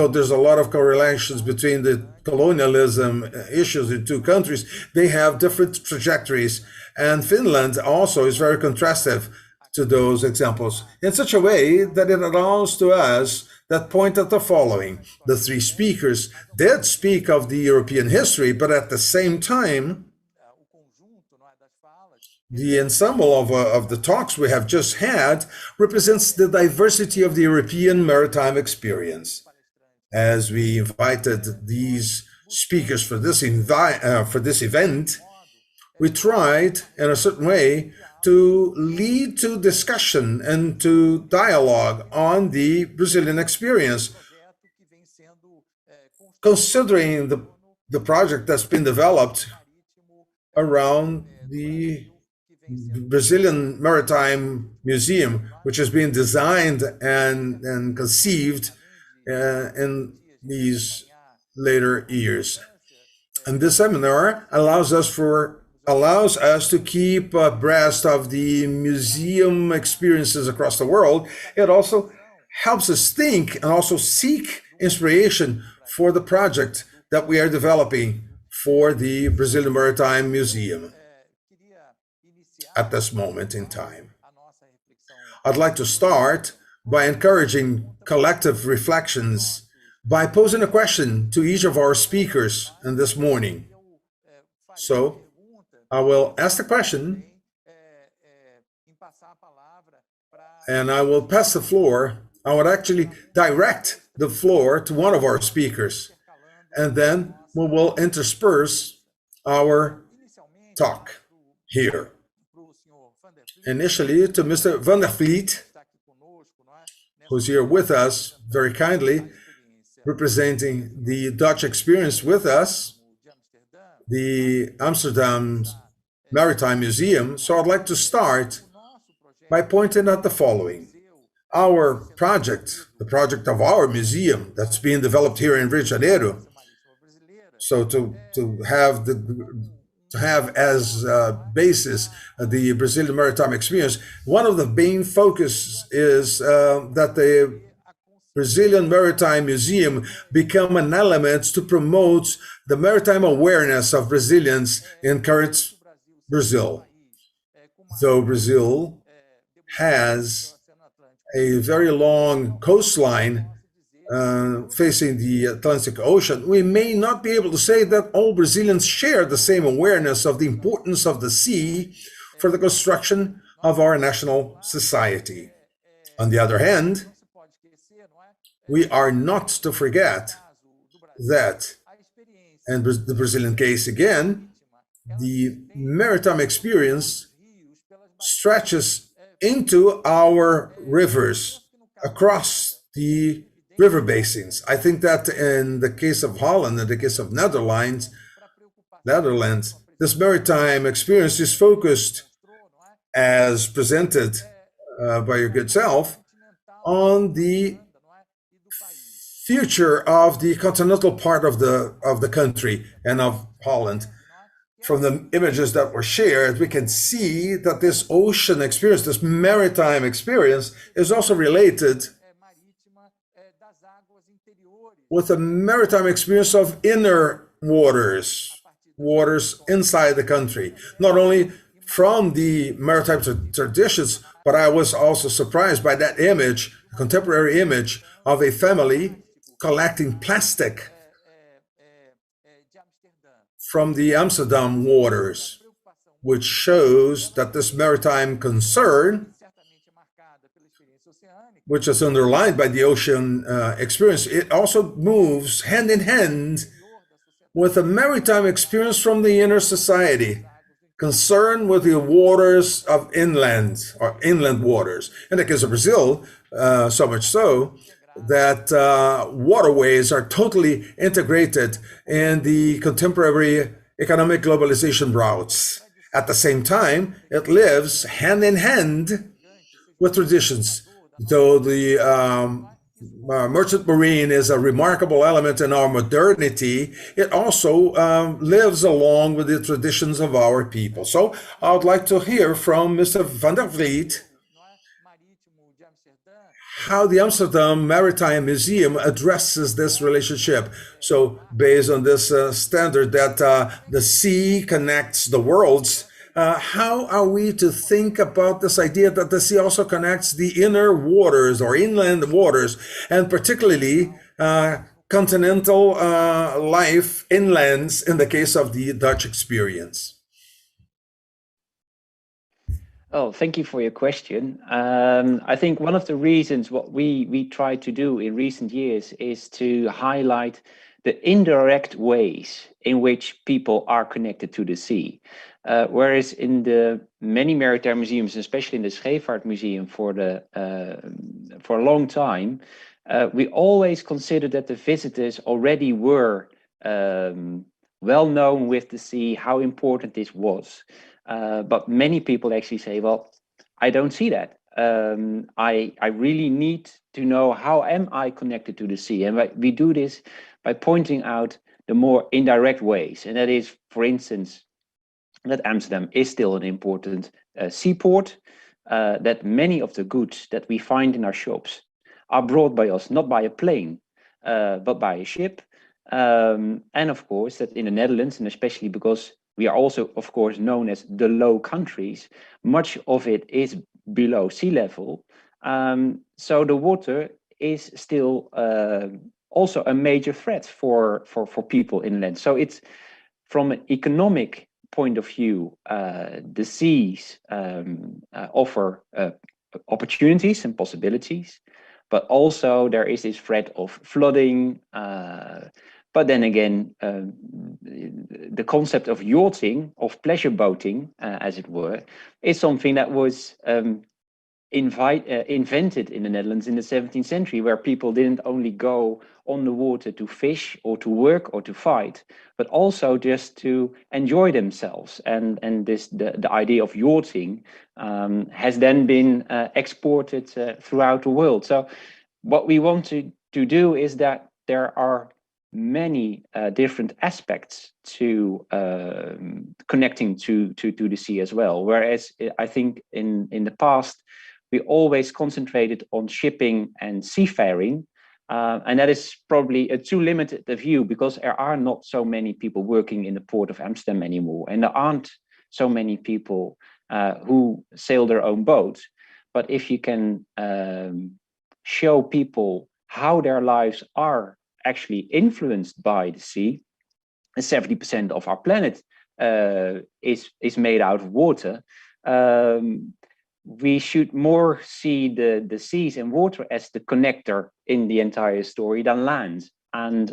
there's a lot of correlations between the colonialism issues in two countries, they have different trajectories. And Finland also is very contrastive to those examples in such a way that it allows to us that point at the following. The three speakers did speak of the European history, but at the same time, the ensemble of the talks we have just had represents the diversity of the European maritime experience. As we invited these speakers for this event, we tried in a certain way to lead to discussion and to dialogue on the Brazilian experience, considering the project that's been developed around the Brazilian Maritime Museum, which has been designed and conceived in these later years. And this seminar allows us to keep abreast of the museum experiences across the world. It also helps us think and also seek inspiration for the project that we are developing for the Brazilian Maritime Museum at this moment in time. I'd like to start by encouraging collective reflections by posing a question to each of our speakers in this morning. So I will ask the question and I will pass the floor. I would actually direct the floor to one of our speakers, and then we will intersperse our talk here. Initially to Mr. Van der Vliet, who's here with us very kindly, representing the Dutch experience with us, the Amsterdam Maritime Museum. So I'd like to start by pointing out the following. Our project, the project of our museum that's being developed here in Rio de Janeiro, so to have as basis the Brazilian maritime experience, one of the main focus is that the Brazilian Maritime Museum become an element to promote the maritime awareness of Brazilians in current Brazil. Though Brazil has a very long coastline facing the Atlantic Ocean, we may not be able to say that all Brazilians share the same awareness of the importance of the sea for the construction of our national society. On the other hand, we are not to forget that, and the Brazilian case again, the maritime experience stretches into our rivers, across the river basins. I think that in the case of Holland, in the case of Netherlands, this maritime experience is focused, as presented by your good self, on the future of the continental part of the country and of Holland. From the images that were shared, we can see that this ocean experience, this maritime experience, is also related with the maritime experience of inner waters inside the country. Not only from the maritime traditions, but I was also surprised by that image, a contemporary image of a family collecting plastic from the Amsterdam waters, which shows that this maritime concern, which is underlined by the ocean experience, it also moves hand in hand with a maritime experience from the inner society, concerned with the waters of inland or inland waters. In the case of Brazil, so much so that waterways are totally integrated in the contemporary economic globalization routes. At the same time, it lives hand in hand with traditions. Though the merchant marine is a remarkable element in our modernity, it also lives along with the traditions of our people. So I would like to hear from Mr. Van der Vliet how the Amsterdam Maritime Museum addresses this relationship. So based on this standard that the sea connects the worlds, how are we to think about this idea that the sea also connects the inner waters or inland waters, and particularly continental life inlands in the case of the Dutch experience? Oh, thank you for your question. I think one of the reasons what we try to do in recent years is to highlight the indirect ways in which people are connected to the sea. Whereas in the many maritime museums, especially in the Scheepvaartmuseum for a long time, we always considered that the visitors already were well known with the sea, how important this was. But many people actually say, well, I don't see that. I really need to know, how am I connected to the sea? And we do this by pointing out the more indirect ways. And that is, for instance, that Amsterdam is still an important seaport, that many of the goods that we find in our shops are brought by us, not by a plane, but by a ship. And of course, that in the Netherlands, and especially because we are also, of course, known as the Low Countries, much of it is below sea level. So the water is still also a major threat for people inland. So it's, from an economic point of view, the seas offer opportunities and possibilities, but also there is this threat of flooding. But then again, the concept of yachting, of pleasure boating, as it were, is something that was invented in the Netherlands in the 17th century, where people didn't only go on the water to fish or to work or to fight, but also just to enjoy themselves. And the idea of yachting has then been exported throughout the world. So what we want to do is that there are many different aspects to connecting to the sea as well. Whereas I think in the past, we always concentrated on shipping and seafaring. And that is probably a too limited view, because there are not so many people working in the port of Amsterdam anymore. And there aren't so many people who sail their own boat. But if you can show people how their lives are actually influenced by the sea, and 70% of our planet is made out of water, we should more see the seas and water as the connector in the entire story than land. And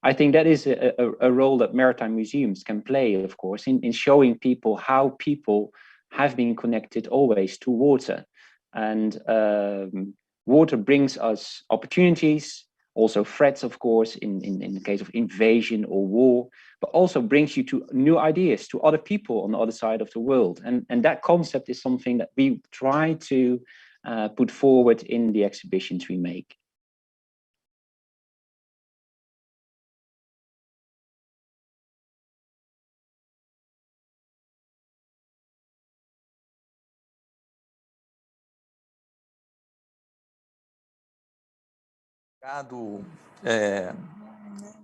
I think that is a role that maritime museums can play, of course, in showing people how people have been connected always to water. And water brings us opportunities, also threats, of course, in the case of invasion or war, but also brings you to new ideas, to other people on the other side of the world. And that concept is something that we try to put forward in the exhibitions we make. Obrigado,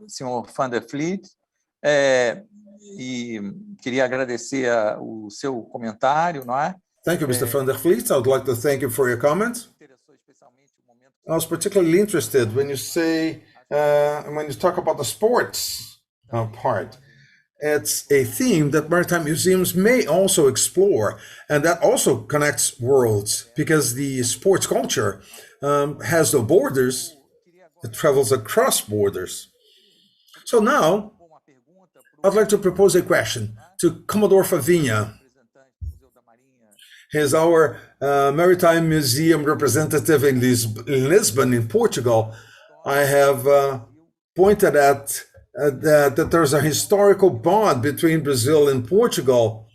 senhor Van der Vliet, e queria agradecer o seu comentário, não é? Thank you, Mr. Van der Vliet. I would like to thank you for your comment. I was particularly interested when you say, when you talk about the sports part. It's a theme that maritime museums may also explore, and that also connects worlds, because the sports culture has no borders. It travels across borders. So now, I'd like to propose a question to Commodore Favinha. He's our Maritime Museum representative in Lisbon, in Portugal. I have pointed at that there's a historical bond between Brazil and Portugal.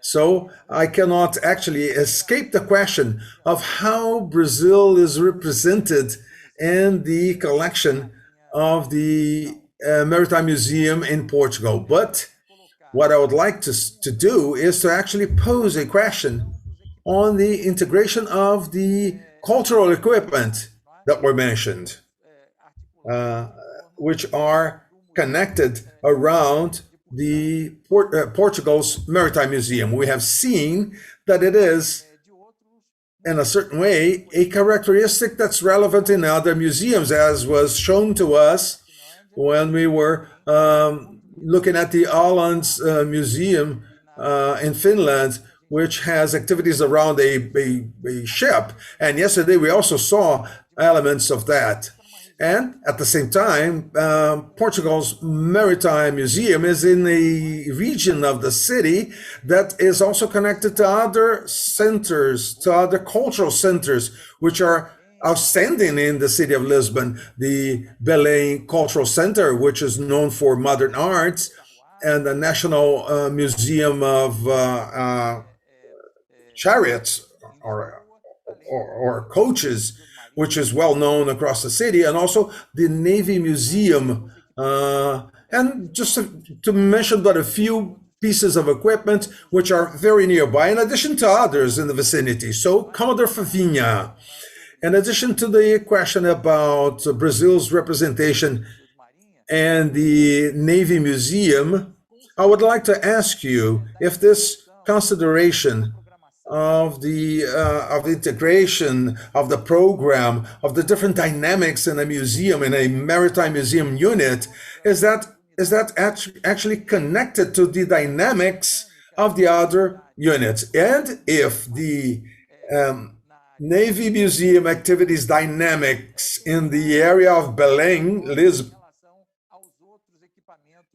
So I cannot actually escape the question of how Brazil is represented in the collection of the Maritime Museum in Portugal. But what I would like to do is to actually pose a question on the integration of the cultural equipment that were mentioned, which are connected around the Portugal's Maritime Museum. We have seen that it is, in a certain way, a characteristic that's relevant in other museums, as was shown to us when we were looking at the Ålands Museum in Finland, which has activities around a ship. And yesterday we also saw elements of that. And at the same time, Portugal's Maritime Museum is in a region of the city that is also connected to other centers, to other cultural centers, which are outstanding in the city of Lisbon. The Belém Cultural Center, which is known for modern arts, and the National Museum of Chariots or coaches, which is well known across the city, and also the Navy Museum. And just to mention but a few pieces of equipment which are very nearby, in addition to others in the vicinity. So, Commodore Favinha, in addition to the question about Brazil's representation and the Navy Museum, I would like to ask you if this consideration of the integration of the program of the different dynamics in a museum, in a maritime museum unit, is that actually connected to the dynamics of the other units, and if the Navy Museum activities dynamics in the area of Belém, Lisbon,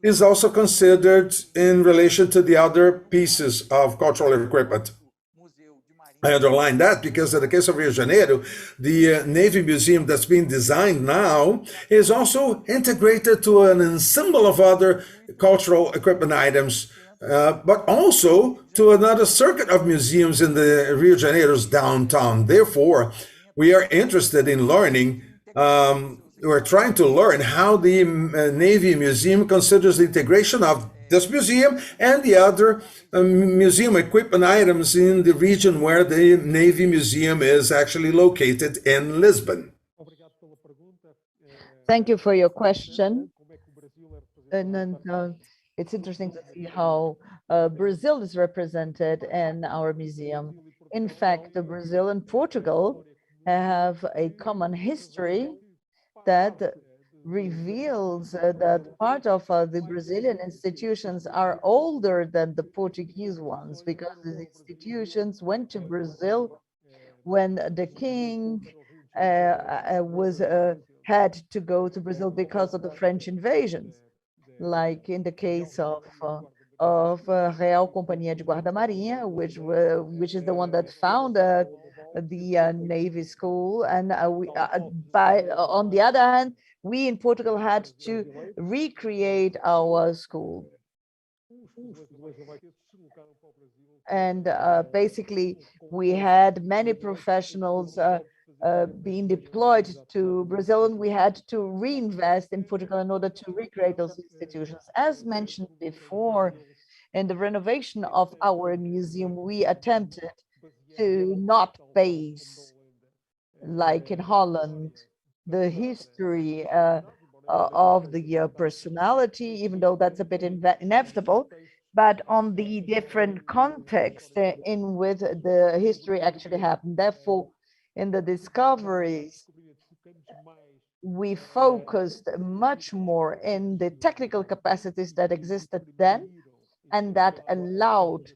is also considered in relation to the other pieces of cultural equipment. I underline that because in the case of Rio de Janeiro, the Navy Museum that's being designed now is also integrated to an ensemble of other cultural equipment items, but also to another circuit of museums in the Rio de Janeiro's downtown. Therefore, we are interested in learning, we're trying to learn how the Navy Museum considers the integration of this museum and the other museum equipment items in the region where the Navy Museum is actually located in Lisbon. Thank you for your question. And then it's interesting to see how Brazil is represented in our museum. In fact, Brazil and Portugal have a common history that reveals that part of the Brazilian institutions are older than the Portuguese ones, because the institutions went to Brazil when the king had to go to Brazil because of the French invasions, like in the case of Real Companhia de Guarda-Marinha, which is the one that founded the Navy School, and on the other hand, we in Portugal had to recreate our school. And basically, we had many professionals being deployed to Brazil, and we had to reinvest in Portugal in order to recreate those institutions. As mentioned before, in the renovation of our museum, we attempted to not base, like in Holland, the history of the personality, even though that's a bit inevitable, but on the different context in which the history actually happened. Therefore, in the discoveries, we focused much more in the technical capacities that existed then, and that allowed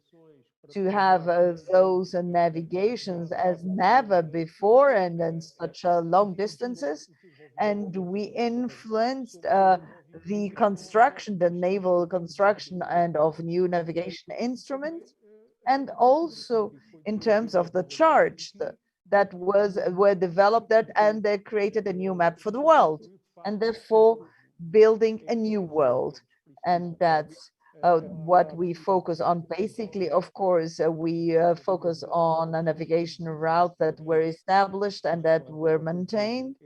to have those navigations as never before and in such long distances. And we influenced the construction, the naval construction, and of new navigation instruments, and also in terms of the charts that were developed that, and they created a new map for the world, and therefore building a new world. And that's what we focus on. Basically, of course, we focus on a navigation route that were established and that were maintained.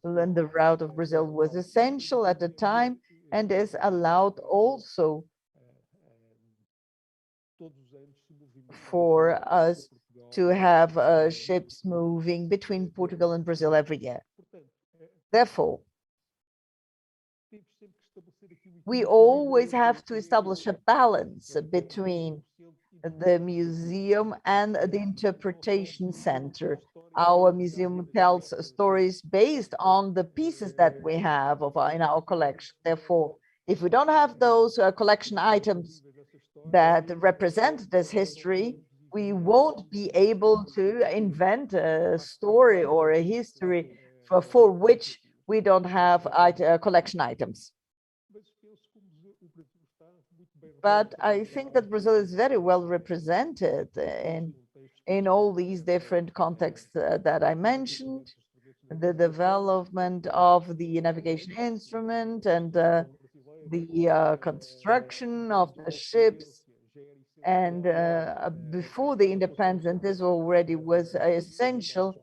And the route of Brazil was essential at the time, and is allowed also for us to have ships moving between Portugal and Brazil every year. Therefore, we always have to establish a balance between the museum and the interpretation center. Our museum tells stories based on the pieces that we have in our collection. Therefore, if we don't have those collection items that represent this history, we won't be able to invent a story or a history for which we don't have collection items. But I think that Brazil is very well represented in all these different contexts that I mentioned, the development of the navigation instrument and the construction of the ships. And before the independence, this already was essential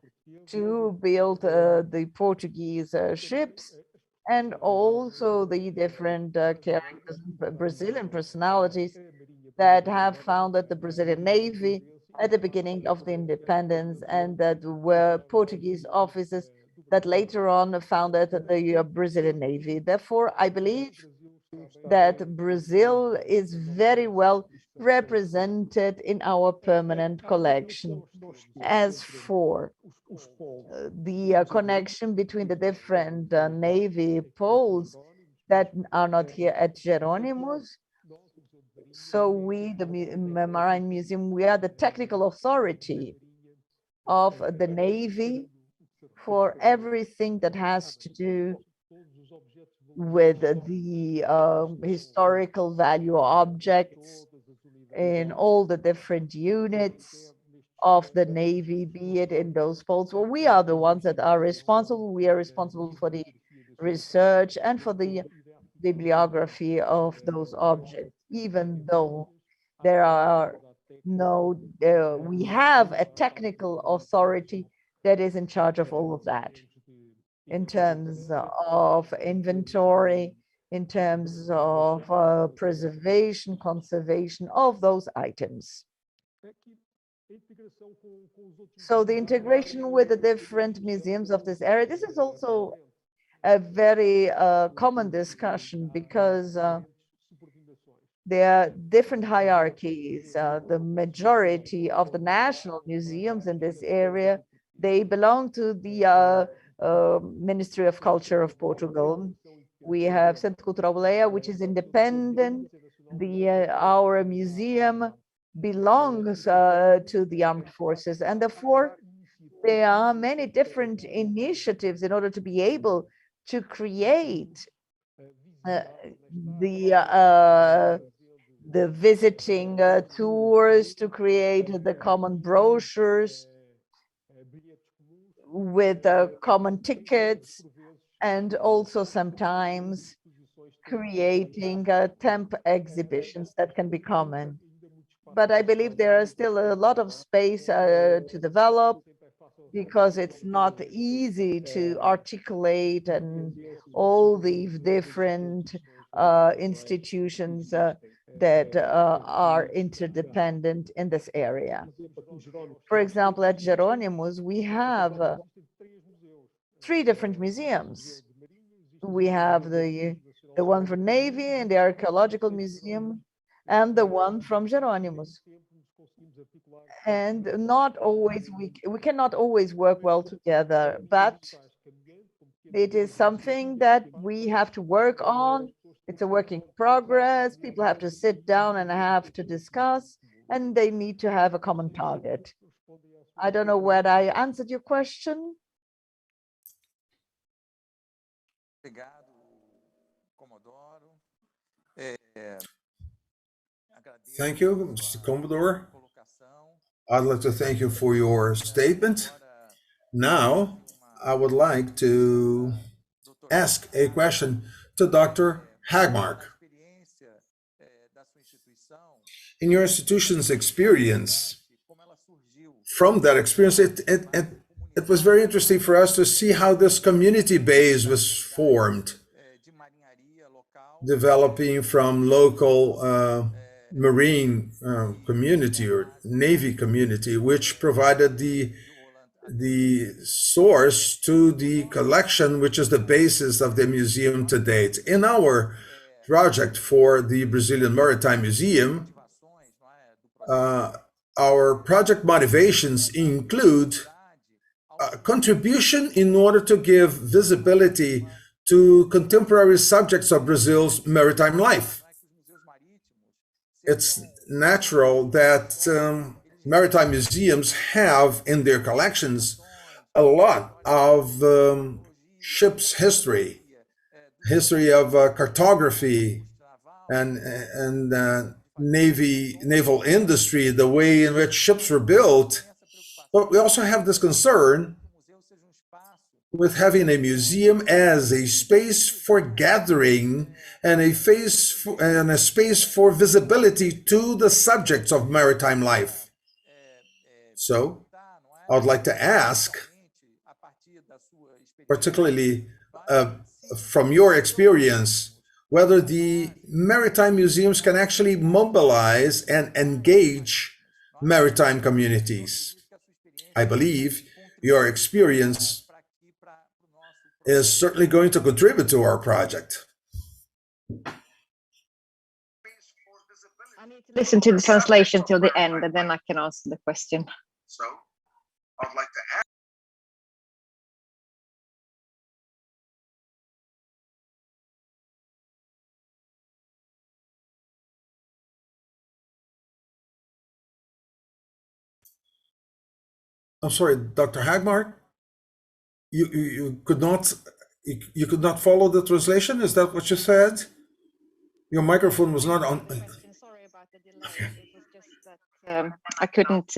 to build the Portuguese ships, and also the different characters, Brazilian personalities that have founded the Brazilian Navy at the beginning of the independence, and that were Portuguese officers that later on founded the Brazilian Navy. Therefore, I believe that Brazil is very well represented in our permanent collection. As for the connection between the different Navy poles that are not here at Jerônimos, so we, the Marine Museum, we are the technical authority of the Navy for everything that has to do with the historical value objects in all the different units of the Navy, be it in those poles. Well, we are the ones that are responsible. We are responsible for the research and for the bibliography of those objects, even though there are no, we have a technical authority that is in charge of all of that in terms of inventory, in terms of preservation, conservation of those items. So the integration with the different museums of this area, this is also a very common discussion, because there are different hierarchies. The majority of the national museums in this area, they belong to the Ministry of Culture of Portugal. We have Centro Cultural Boleia, which is independent. Our museum belongs to the armed forces, and therefore there are many different initiatives in order to be able to create the visiting tours, to create the common brochures with common tickets, and also sometimes creating temp exhibitions that can be common. But I believe there is still a lot of space to develop, because it's not easy to articulate and all the different institutions that are interdependent in this area. For example, at Jerônimos, we have 3 different museums. We have the one for Navy and the Archaeological Museum, and the one from Jerônimos. And not always, we cannot always work well together, but it is something that we have to work on. It's a work in progress. People have to sit down and have to discuss, and they need to have a common target. I don't know whether I answered your question. Thank you, Mr. Commodore. I'd like to thank you for your statement. Now, I would like to ask a question to Dr. Hagmark. In your institution's experience, from that experience, it was very interesting for us to see how this community base was formed, developing from local marine community or Navy community, which provided the source to the collection, which is the basis of the museum to date. In our project for the Brazilian Maritime Museum, our project motivations include a contribution in order to give visibility to contemporary subjects of Brazil's maritime life. It's natural that maritime museums have in their collections a lot of ship's history of cartography and naval industry, the way in which ships were built. But we also have this concern with having a museum as a space for gathering and a space for visibility to the subjects of maritime life. So, I would like to ask, particularly from your experience, whether the maritime museums can actually mobilize and engage maritime communities. I believe your experience is certainly going to contribute to our project. I need to listen to the translation till the end, and then I can answer the question. So, I'd like to ask. I'm sorry, Dr. Hagmark, you could not follow the translation? Is that what you said? Your microphone was not on. Sorry about the delay. It was just that I couldn't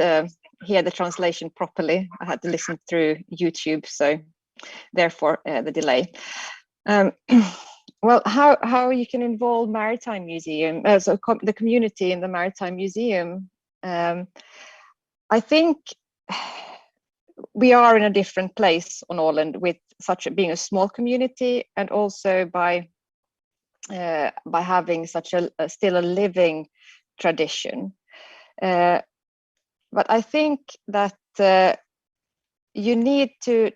hear the translation properly. I had to listen through YouTube, so therefore the delay. Well, how you can involve Maritime Museum, the community in the Maritime Museum. I think we are in a different place on Åland with being a small community, and also by having such still a living tradition. But I think that you need to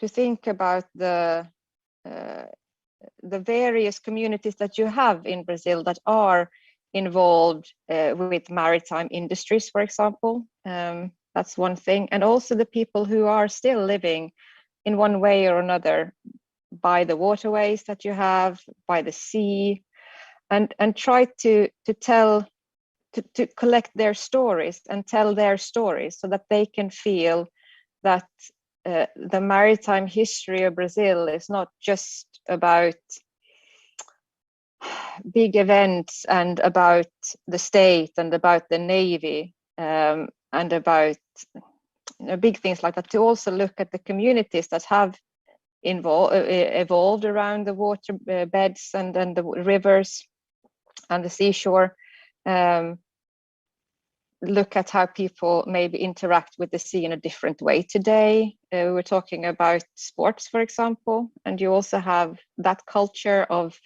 think about the various communities that you have in Brazil that are involved with maritime industries, for example. That's one thing. And also the people who are still living in one way or another by the waterways that you have, by the sea, and try to collect their stories and tell their stories so that they can feel that the maritime history of Brazil is not just about big events and about the state and about the navy and about big things like that, to also look at the communities that have evolved around the water beds and the rivers and the seashore. Look at how people maybe interact with the sea in a different way today. We were talking about sports, for example, and you also have that culture of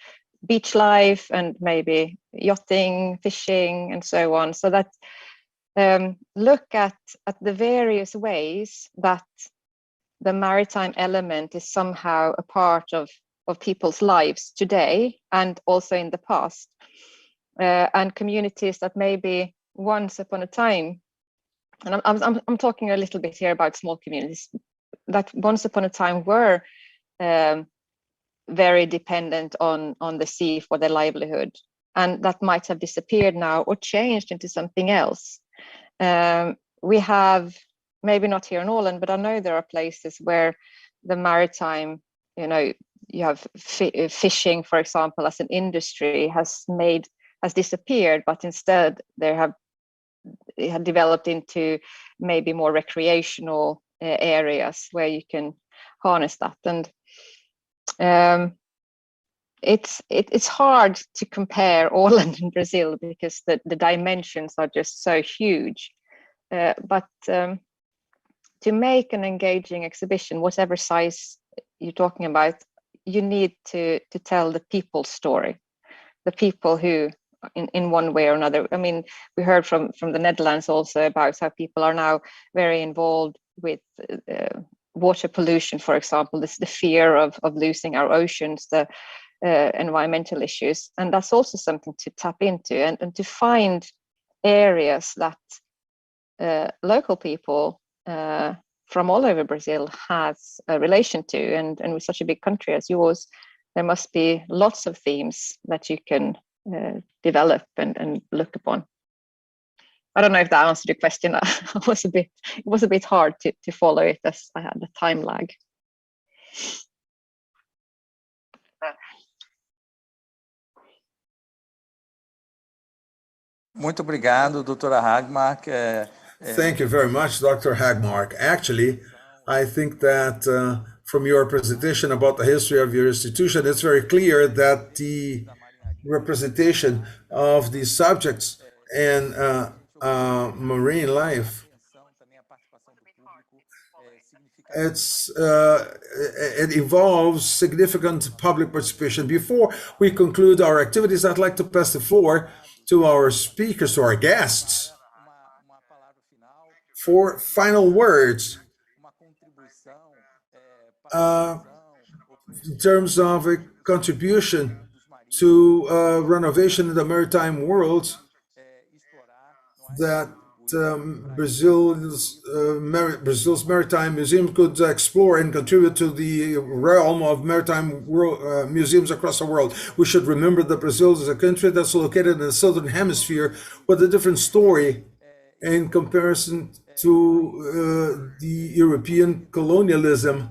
beach life and maybe yachting, fishing, and so on. So that look at the various ways that the maritime element is somehow a part of people's lives today and also in the past, and communities that maybe once upon a time, and I'm talking a little bit here about small communities that once upon a time were very dependent on the sea for their livelihood, and that might have disappeared now or changed into something else. We have, maybe not here in Åland, but I know there are places where the maritime, you have fishing, for example, as an industry has disappeared, but instead it had developed into maybe more recreational areas where you can harness that. And it's hard to compare Åland and Brazil because the dimensions are just so huge. But to make an engaging exhibition, whatever size you're talking about, you need to tell the people's story, the people who, in one way or another. I mean, we heard from the Netherlands also about how people are now very involved with water pollution, for example, the fear of losing our oceans, the environmental issues. And that's also something to tap into and to find areas that local people from all over Brazil has a relation to. And with such a big country as yours, there must be lots of themes that you can develop and look upon. I don't know if that answered your question. It was a bit hard to follow it as I had a time lag. Muito obrigado, doutora Hagmark. Thank you very much, Dr. Hagmark. Actually, I think that from your presentation about the history of your institution, it's very clear that the representation of the subjects in marine life, it involves significant public participation. Before we conclude our activities, I'd like to pass the floor to our speakers, to our guests, for final words in terms of a contribution to renovation in the maritime world that Brazil's Maritime Museum could explore and contribute to the realm of maritime museums across the world. We should remember that Brazil is a country that's located in the southern hemisphere with a different story in comparison to the European colonialism.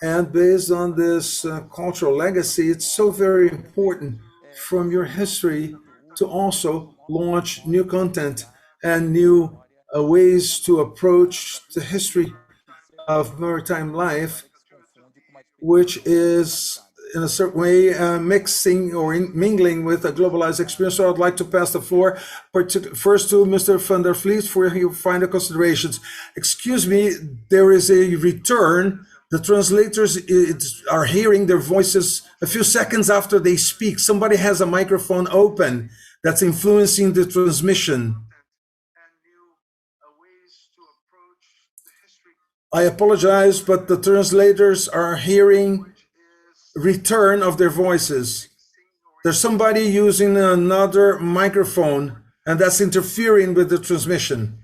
And based on this cultural legacy, it's so very important from your history to also launch new content and new ways to approach the history of maritime life, which is in a certain way mixing or mingling with a globalized experience. So I'd like to pass the floor first to Mr. van der Vliet for your final considerations. Excuse me, there is a return. The translators are hearing their voices a few seconds after they speak. Somebody has a microphone open that's influencing the transmission. I apologize, but the translators are hearing return of their voices. There's somebody using another microphone, and that's interfering with the transmission.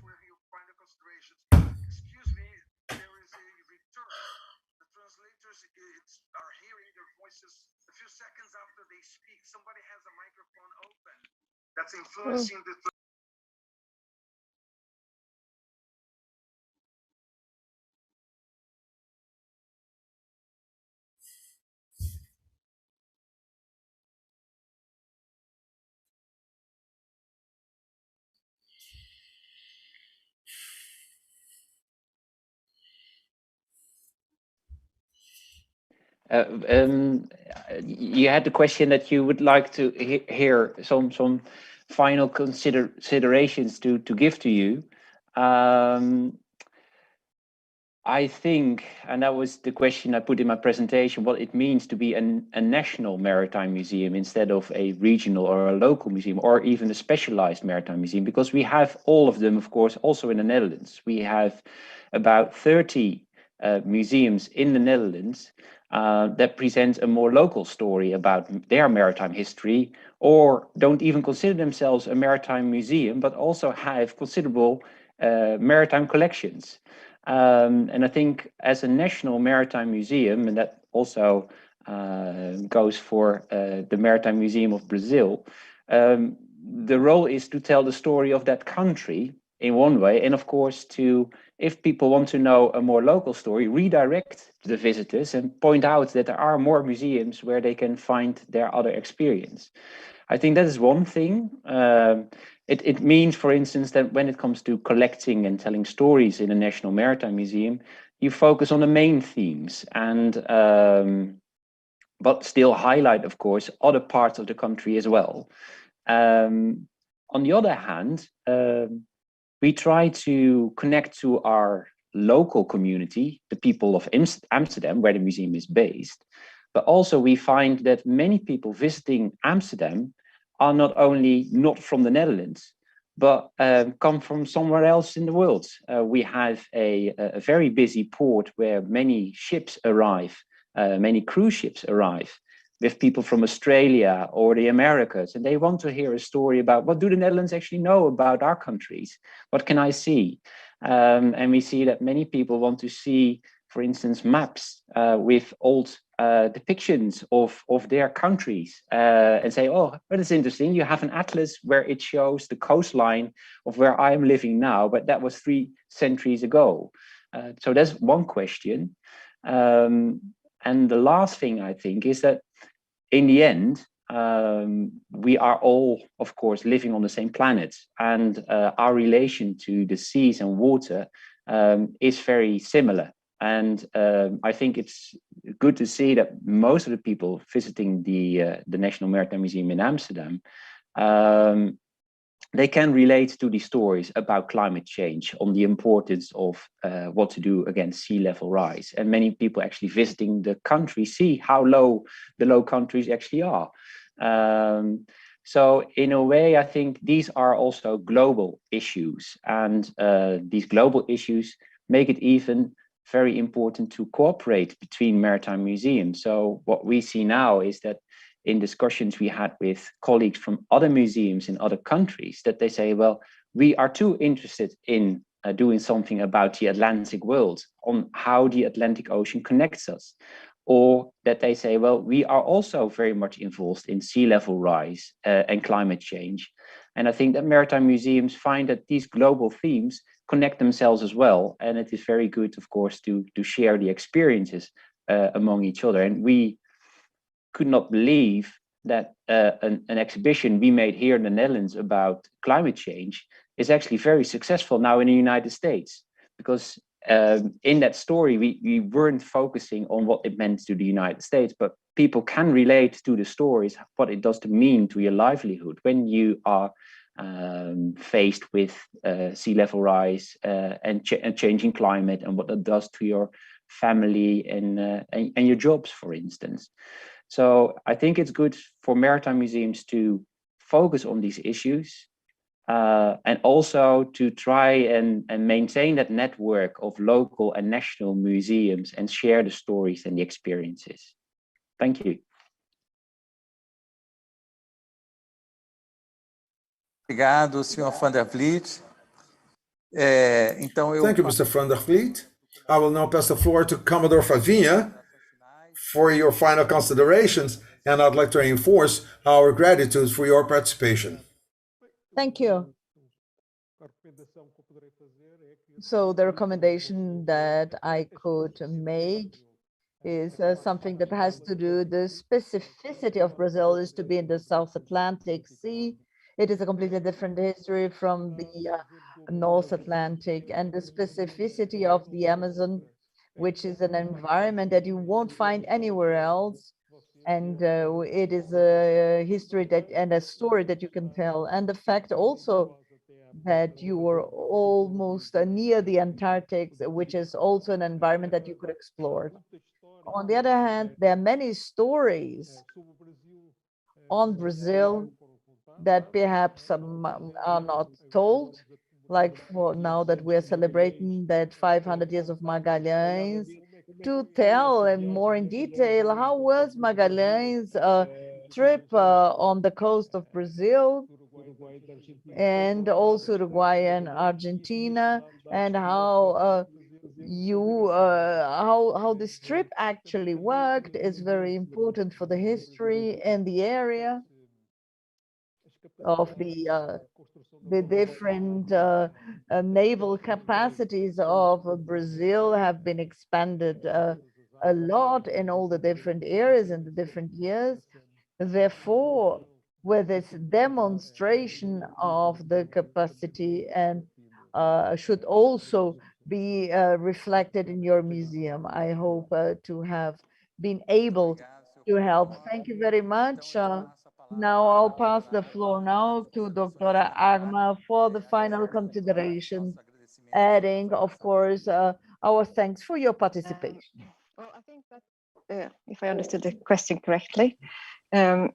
That's influencing the you had the question that you would like to hear some final considerations to give to you. I think, and that was the question I put in my presentation, what it means to be a national maritime museum instead of a regional or a local museum, or even a specialized maritime museum, because we have all of them, of course, also in the Netherlands. We have about 30 museums in the Netherlands that present a more local story about their maritime history, or don't even consider themselves a maritime museum, but also have considerable maritime collections. And I think as a national maritime museum, and that also goes for the Maritime Museum of Brazil, the role is to tell the story of that country in one way, and of course to, if people want to know a more local story, redirect the visitors and point out that there are more museums where they can find their other experience. I think that is one thing. It means, for instance, that when it comes to collecting and telling stories in a National Maritime Museum, you focus on the main themes, and but still highlight, of course, other parts of the country as well. On the other hand, we try to connect to our local community, the people of Amsterdam, where the museum is based. But also we find that many people visiting Amsterdam are not only not from the Netherlands, but come from somewhere else in the world. We have a very busy port where many ships arrive, many cruise ships arrive, with people from Australia or the Americas, and they want to hear a story about what do the Netherlands actually know about our countries? What can I see? And we see that many people want to see, for instance, maps with old depictions of their countries and say, oh, that is interesting. You have an atlas where it shows the coastline of where I'm living now, but that was 3 centuries ago. So that's one question. And the last thing I think is that in the end, we are all, of course, living on the same planet, and our relation to the seas and water is very similar. And I think it's good to see that most of the people visiting the National Maritime Museum in Amsterdam, they can relate to the stories about climate change, on the importance of what to do against sea level rise. And many people actually visiting the country see how low the low countries actually are. So in a way, I think these are also global issues, and these global issues make it even very important to cooperate between maritime museums. So what we see now is that in discussions we had with colleagues from other museums in other countries, that they say, well, we are too interested in doing something about the Atlantic world, on how the Atlantic Ocean connects us. Or that they say, well, we are also very much involved in sea level rise and climate change. And I think that maritime museums find that these global themes connect themselves as well. And it is very good, of course, to share the experiences among each other. And we could not believe that an exhibition we made here in the Netherlands about climate change is actually very successful now in the United States, because in that story, we weren't focusing on what it meant to the United States, but people can relate to the stories, what it does to mean to your livelihood when you are faced with sea level rise and changing climate, and what that does to your family and your jobs, for instance. So I think it's good for maritime museums to focus on these issues, and also to try and maintain that network of local and national museums and share the stories and the experiences. Thank you. Obrigado, Sr. Van der Vliet. Thank you, Mr. Van der Vliet. I will now pass the floor to Commodore Favinha for your final considerations, and I'd like to reinforce our gratitude for your participation. Thank you. So the recommendation that I could make is something that has to do, the specificity of Brazil is to be in the South Atlantic Sea. It is a completely different history from the North Atlantic, and the specificity of the Amazon, which is an environment that you won't find anywhere else. And it is a history that and a story that you can tell. And the fact also that you were almost near the Antarctic, which is also an environment that you could explore. On the other hand, there are many stories on Brazil that perhaps are not told, like for now that we're celebrating that 500 years of Magalhães, to tell and more in detail how was Magalhães' trip on the coast of Brazil, and also Uruguay and Argentina, and how how this trip actually worked is very important for the history and the area of the different naval capacities of Brazil have been expanded a lot in all the different areas in the different years. Therefore, with this demonstration of the capacity and should also be reflected in your museum. I hope to have been able to help. Thank you very much. Now I'll pass the floor now to Dr. Agma for the final consideration, adding, of course, our thanks for your participation. Well, I think that if I understood the question correctly, as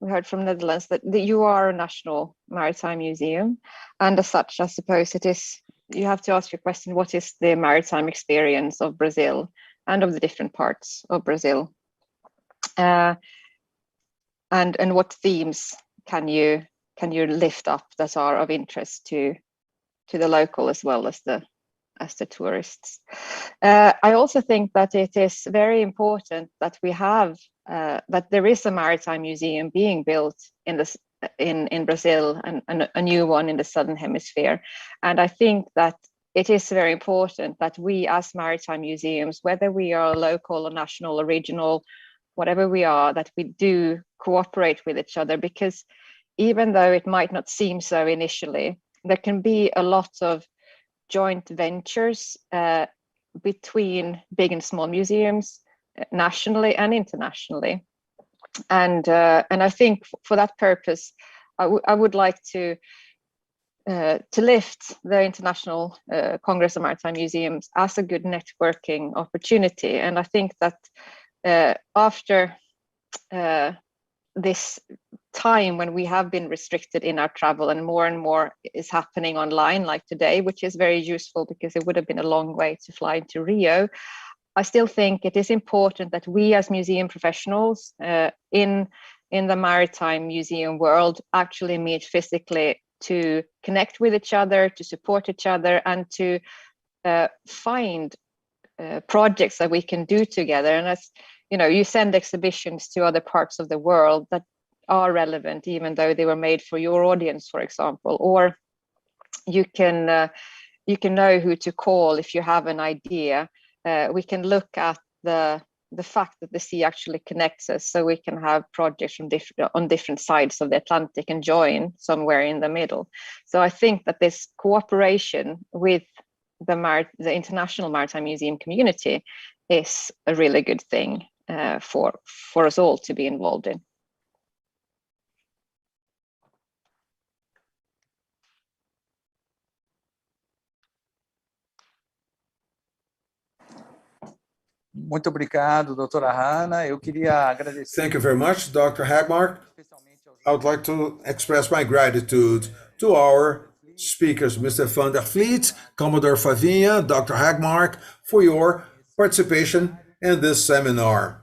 we heard from Netherlands, that you are a national maritime museum, and as such, I suppose it is, you have to ask your question, what is the maritime experience of Brazil and of the different parts of Brazil? And what themes can you lift up that are of interest to the local as well as the tourists? I also think that it is very important that we have that there is a maritime museum being built in Brazil, and a new one in the Southern Hemisphere. And I think that it is very important that we as maritime museums, whether we are local or national or regional, whatever we are, that we do cooperate with each other, because even though it might not seem so initially, there can be a lot of joint ventures between big and small museums, nationally and internationally. And I think for that purpose, I would like to lift the International Congress of Maritime Museums as a good networking opportunity. And I think that after this time when we have been restricted in our travel and more is happening online, like today, which is very useful because it would have been a long way to fly into Rio, I still think it is important that we as museum professionals in the maritime museum world actually meet physically to connect with each other, to support each other, and to find projects that we can do together. And as you know, you send exhibitions to other parts of the world that are relevant, even though they were made for your audience, for example, or you can know who to call if you have an idea. We can look at the fact that the sea actually connects us, so we can have projects from on different sides of the Atlantic and join somewhere in the middle. So I think that this cooperation with the International Maritime Museum community is a really good thing for us all to be involved in. Muito obrigado, doutora Hanna. Eu queria agradecer. Thank you very much, Dr. Hagmark. I would like to express my gratitude to our speakers, Mr. Van der Vliet, Commodore Favinha, Dr. Hagmark, for your participation in this seminar,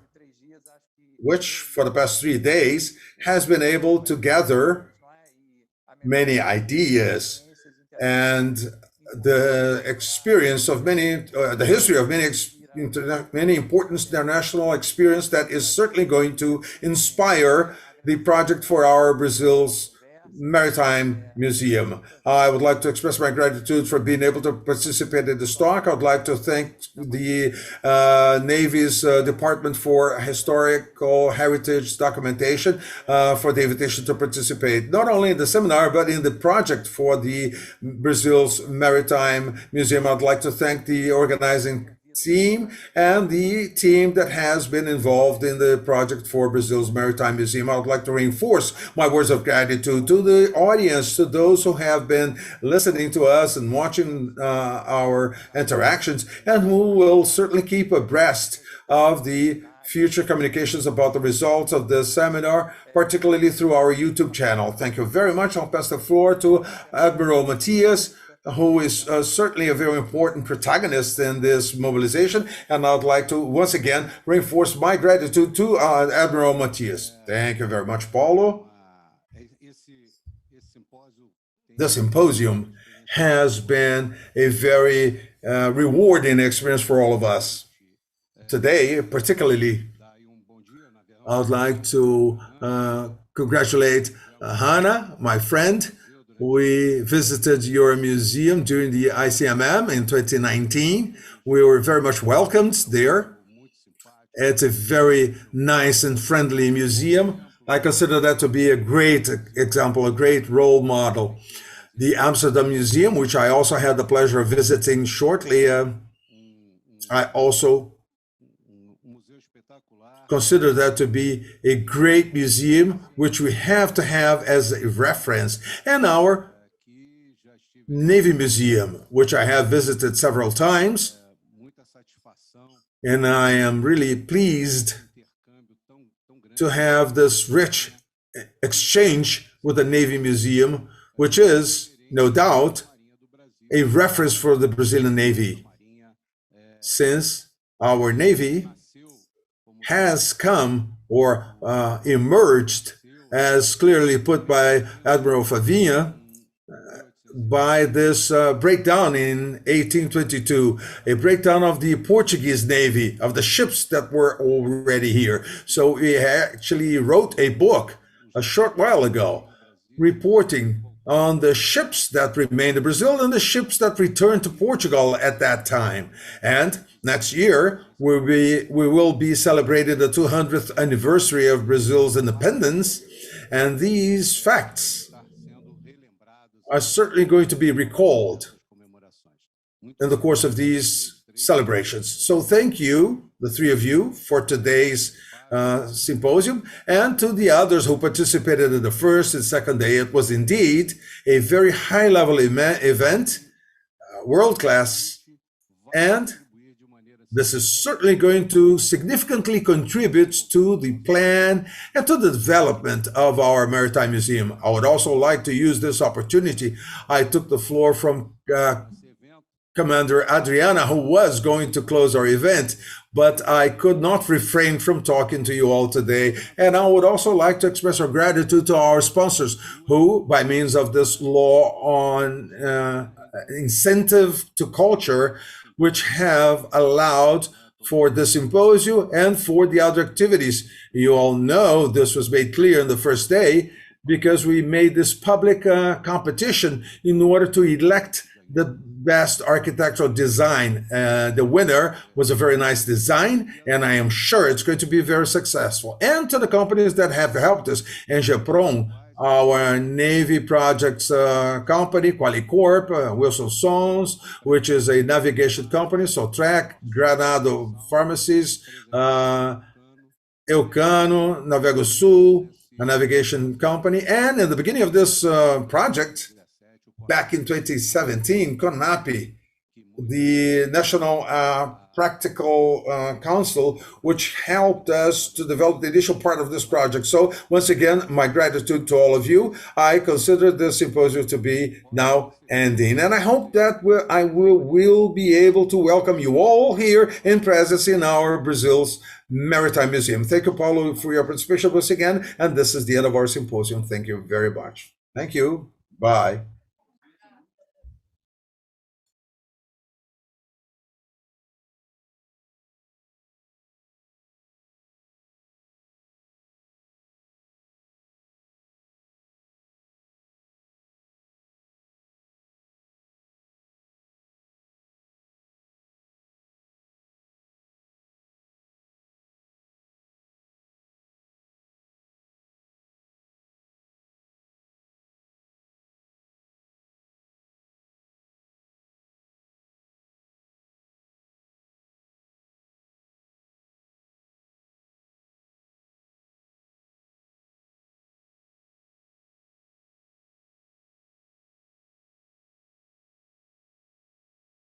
which for the past 3 days has been able to gather many ideas and the experience of many, the history of many important international experience that is certainly going to inspire the project for our Brazil's Maritime Museum. I would like to express my gratitude for being able to participate in this talk. I would like to thank the Navy's Department for Historical Heritage Documentation for the invitation to participate, not only in the seminar, but in the project for the Brazil's Maritime Museum. I'd like to thank the organizing team and the team that has been involved in the project for Brazil's Maritime Museum. I would like to reinforce my words of gratitude to the audience, to those who have been listening to us and watching our interactions, and who will certainly keep abreast of the future communications about the results of this seminar, particularly through our YouTube channel. Thank you very much. I'll pass the floor to Admiral Matias, who is certainly a very important protagonist in this mobilization. And I'd like to once again reinforce my gratitude to Admiral Matias. Thank you very much, Paulo. The symposium has been a very rewarding experience for all of us. Today, particularly, I would like to congratulate Hanna, my friend. We visited your museum during the ICMM in 2019. We were very much welcomed there. It's a very nice and friendly museum. I consider that to be a great example, a great role model. The Amsterdam Museum, which I also had the pleasure of visiting shortly, I also consider that to be a great museum, which we have to have as a reference. And our Navy Museum, which I have visited several times, and I am really pleased to have this rich exchange with the Navy Museum, which is, no doubt, a reference for the Brazilian Navy, since our Navy has come or emerged, as clearly put by Admiral Favinha, by this breakdown in 1822, a breakdown of the Portuguese Navy, of the ships that were already here. So he actually wrote a book a short while ago, reporting on the ships that remained in Brazil and the ships that returned to Portugal at that time. And next year, we will be celebrating the 200th anniversary of Brazil's independence. And these facts are certainly going to be recalled in the course of these celebrations. So thank you, the three of you, for today's symposium, and to the others who participated in the first and second day. It was indeed a very high-level event, world-class, and this is certainly going to significantly contribute to the plan and to the development of our Maritime Museum. I would also like to use this opportunity. I took the floor from Commander Adriana, who was going to close our event, but I could not refrain from talking to you all today. And I would also like to express our gratitude to our sponsors, who, by means of this law on incentive to culture, which have allowed for the symposium and for the other activities. You all know this was made clear in the first day because we made this public competition in order to elect the best architectural design. The winner was a very nice design, and I am sure it's going to be very successful. And to the companies that have helped us, Engepron, our Navy projects company, Qualicorp, Wilson Sons, which is a navigation company, Sotrac, Granado Pharmacies, Elcano, Navegosul, a navigation company. And in the beginning of this project, back in 2017, CONAPI, the National Practical Council, which helped us to develop the initial part of this project. So once again, my gratitude to all of you. I consider this symposium to be now ending. And I hope that I will be able to welcome you all here in presence in our Brazil's Maritime Museum. Thank you, Paulo, for your participation once again. And this is the end of our symposium. Thank you very much. Thank you. Bye.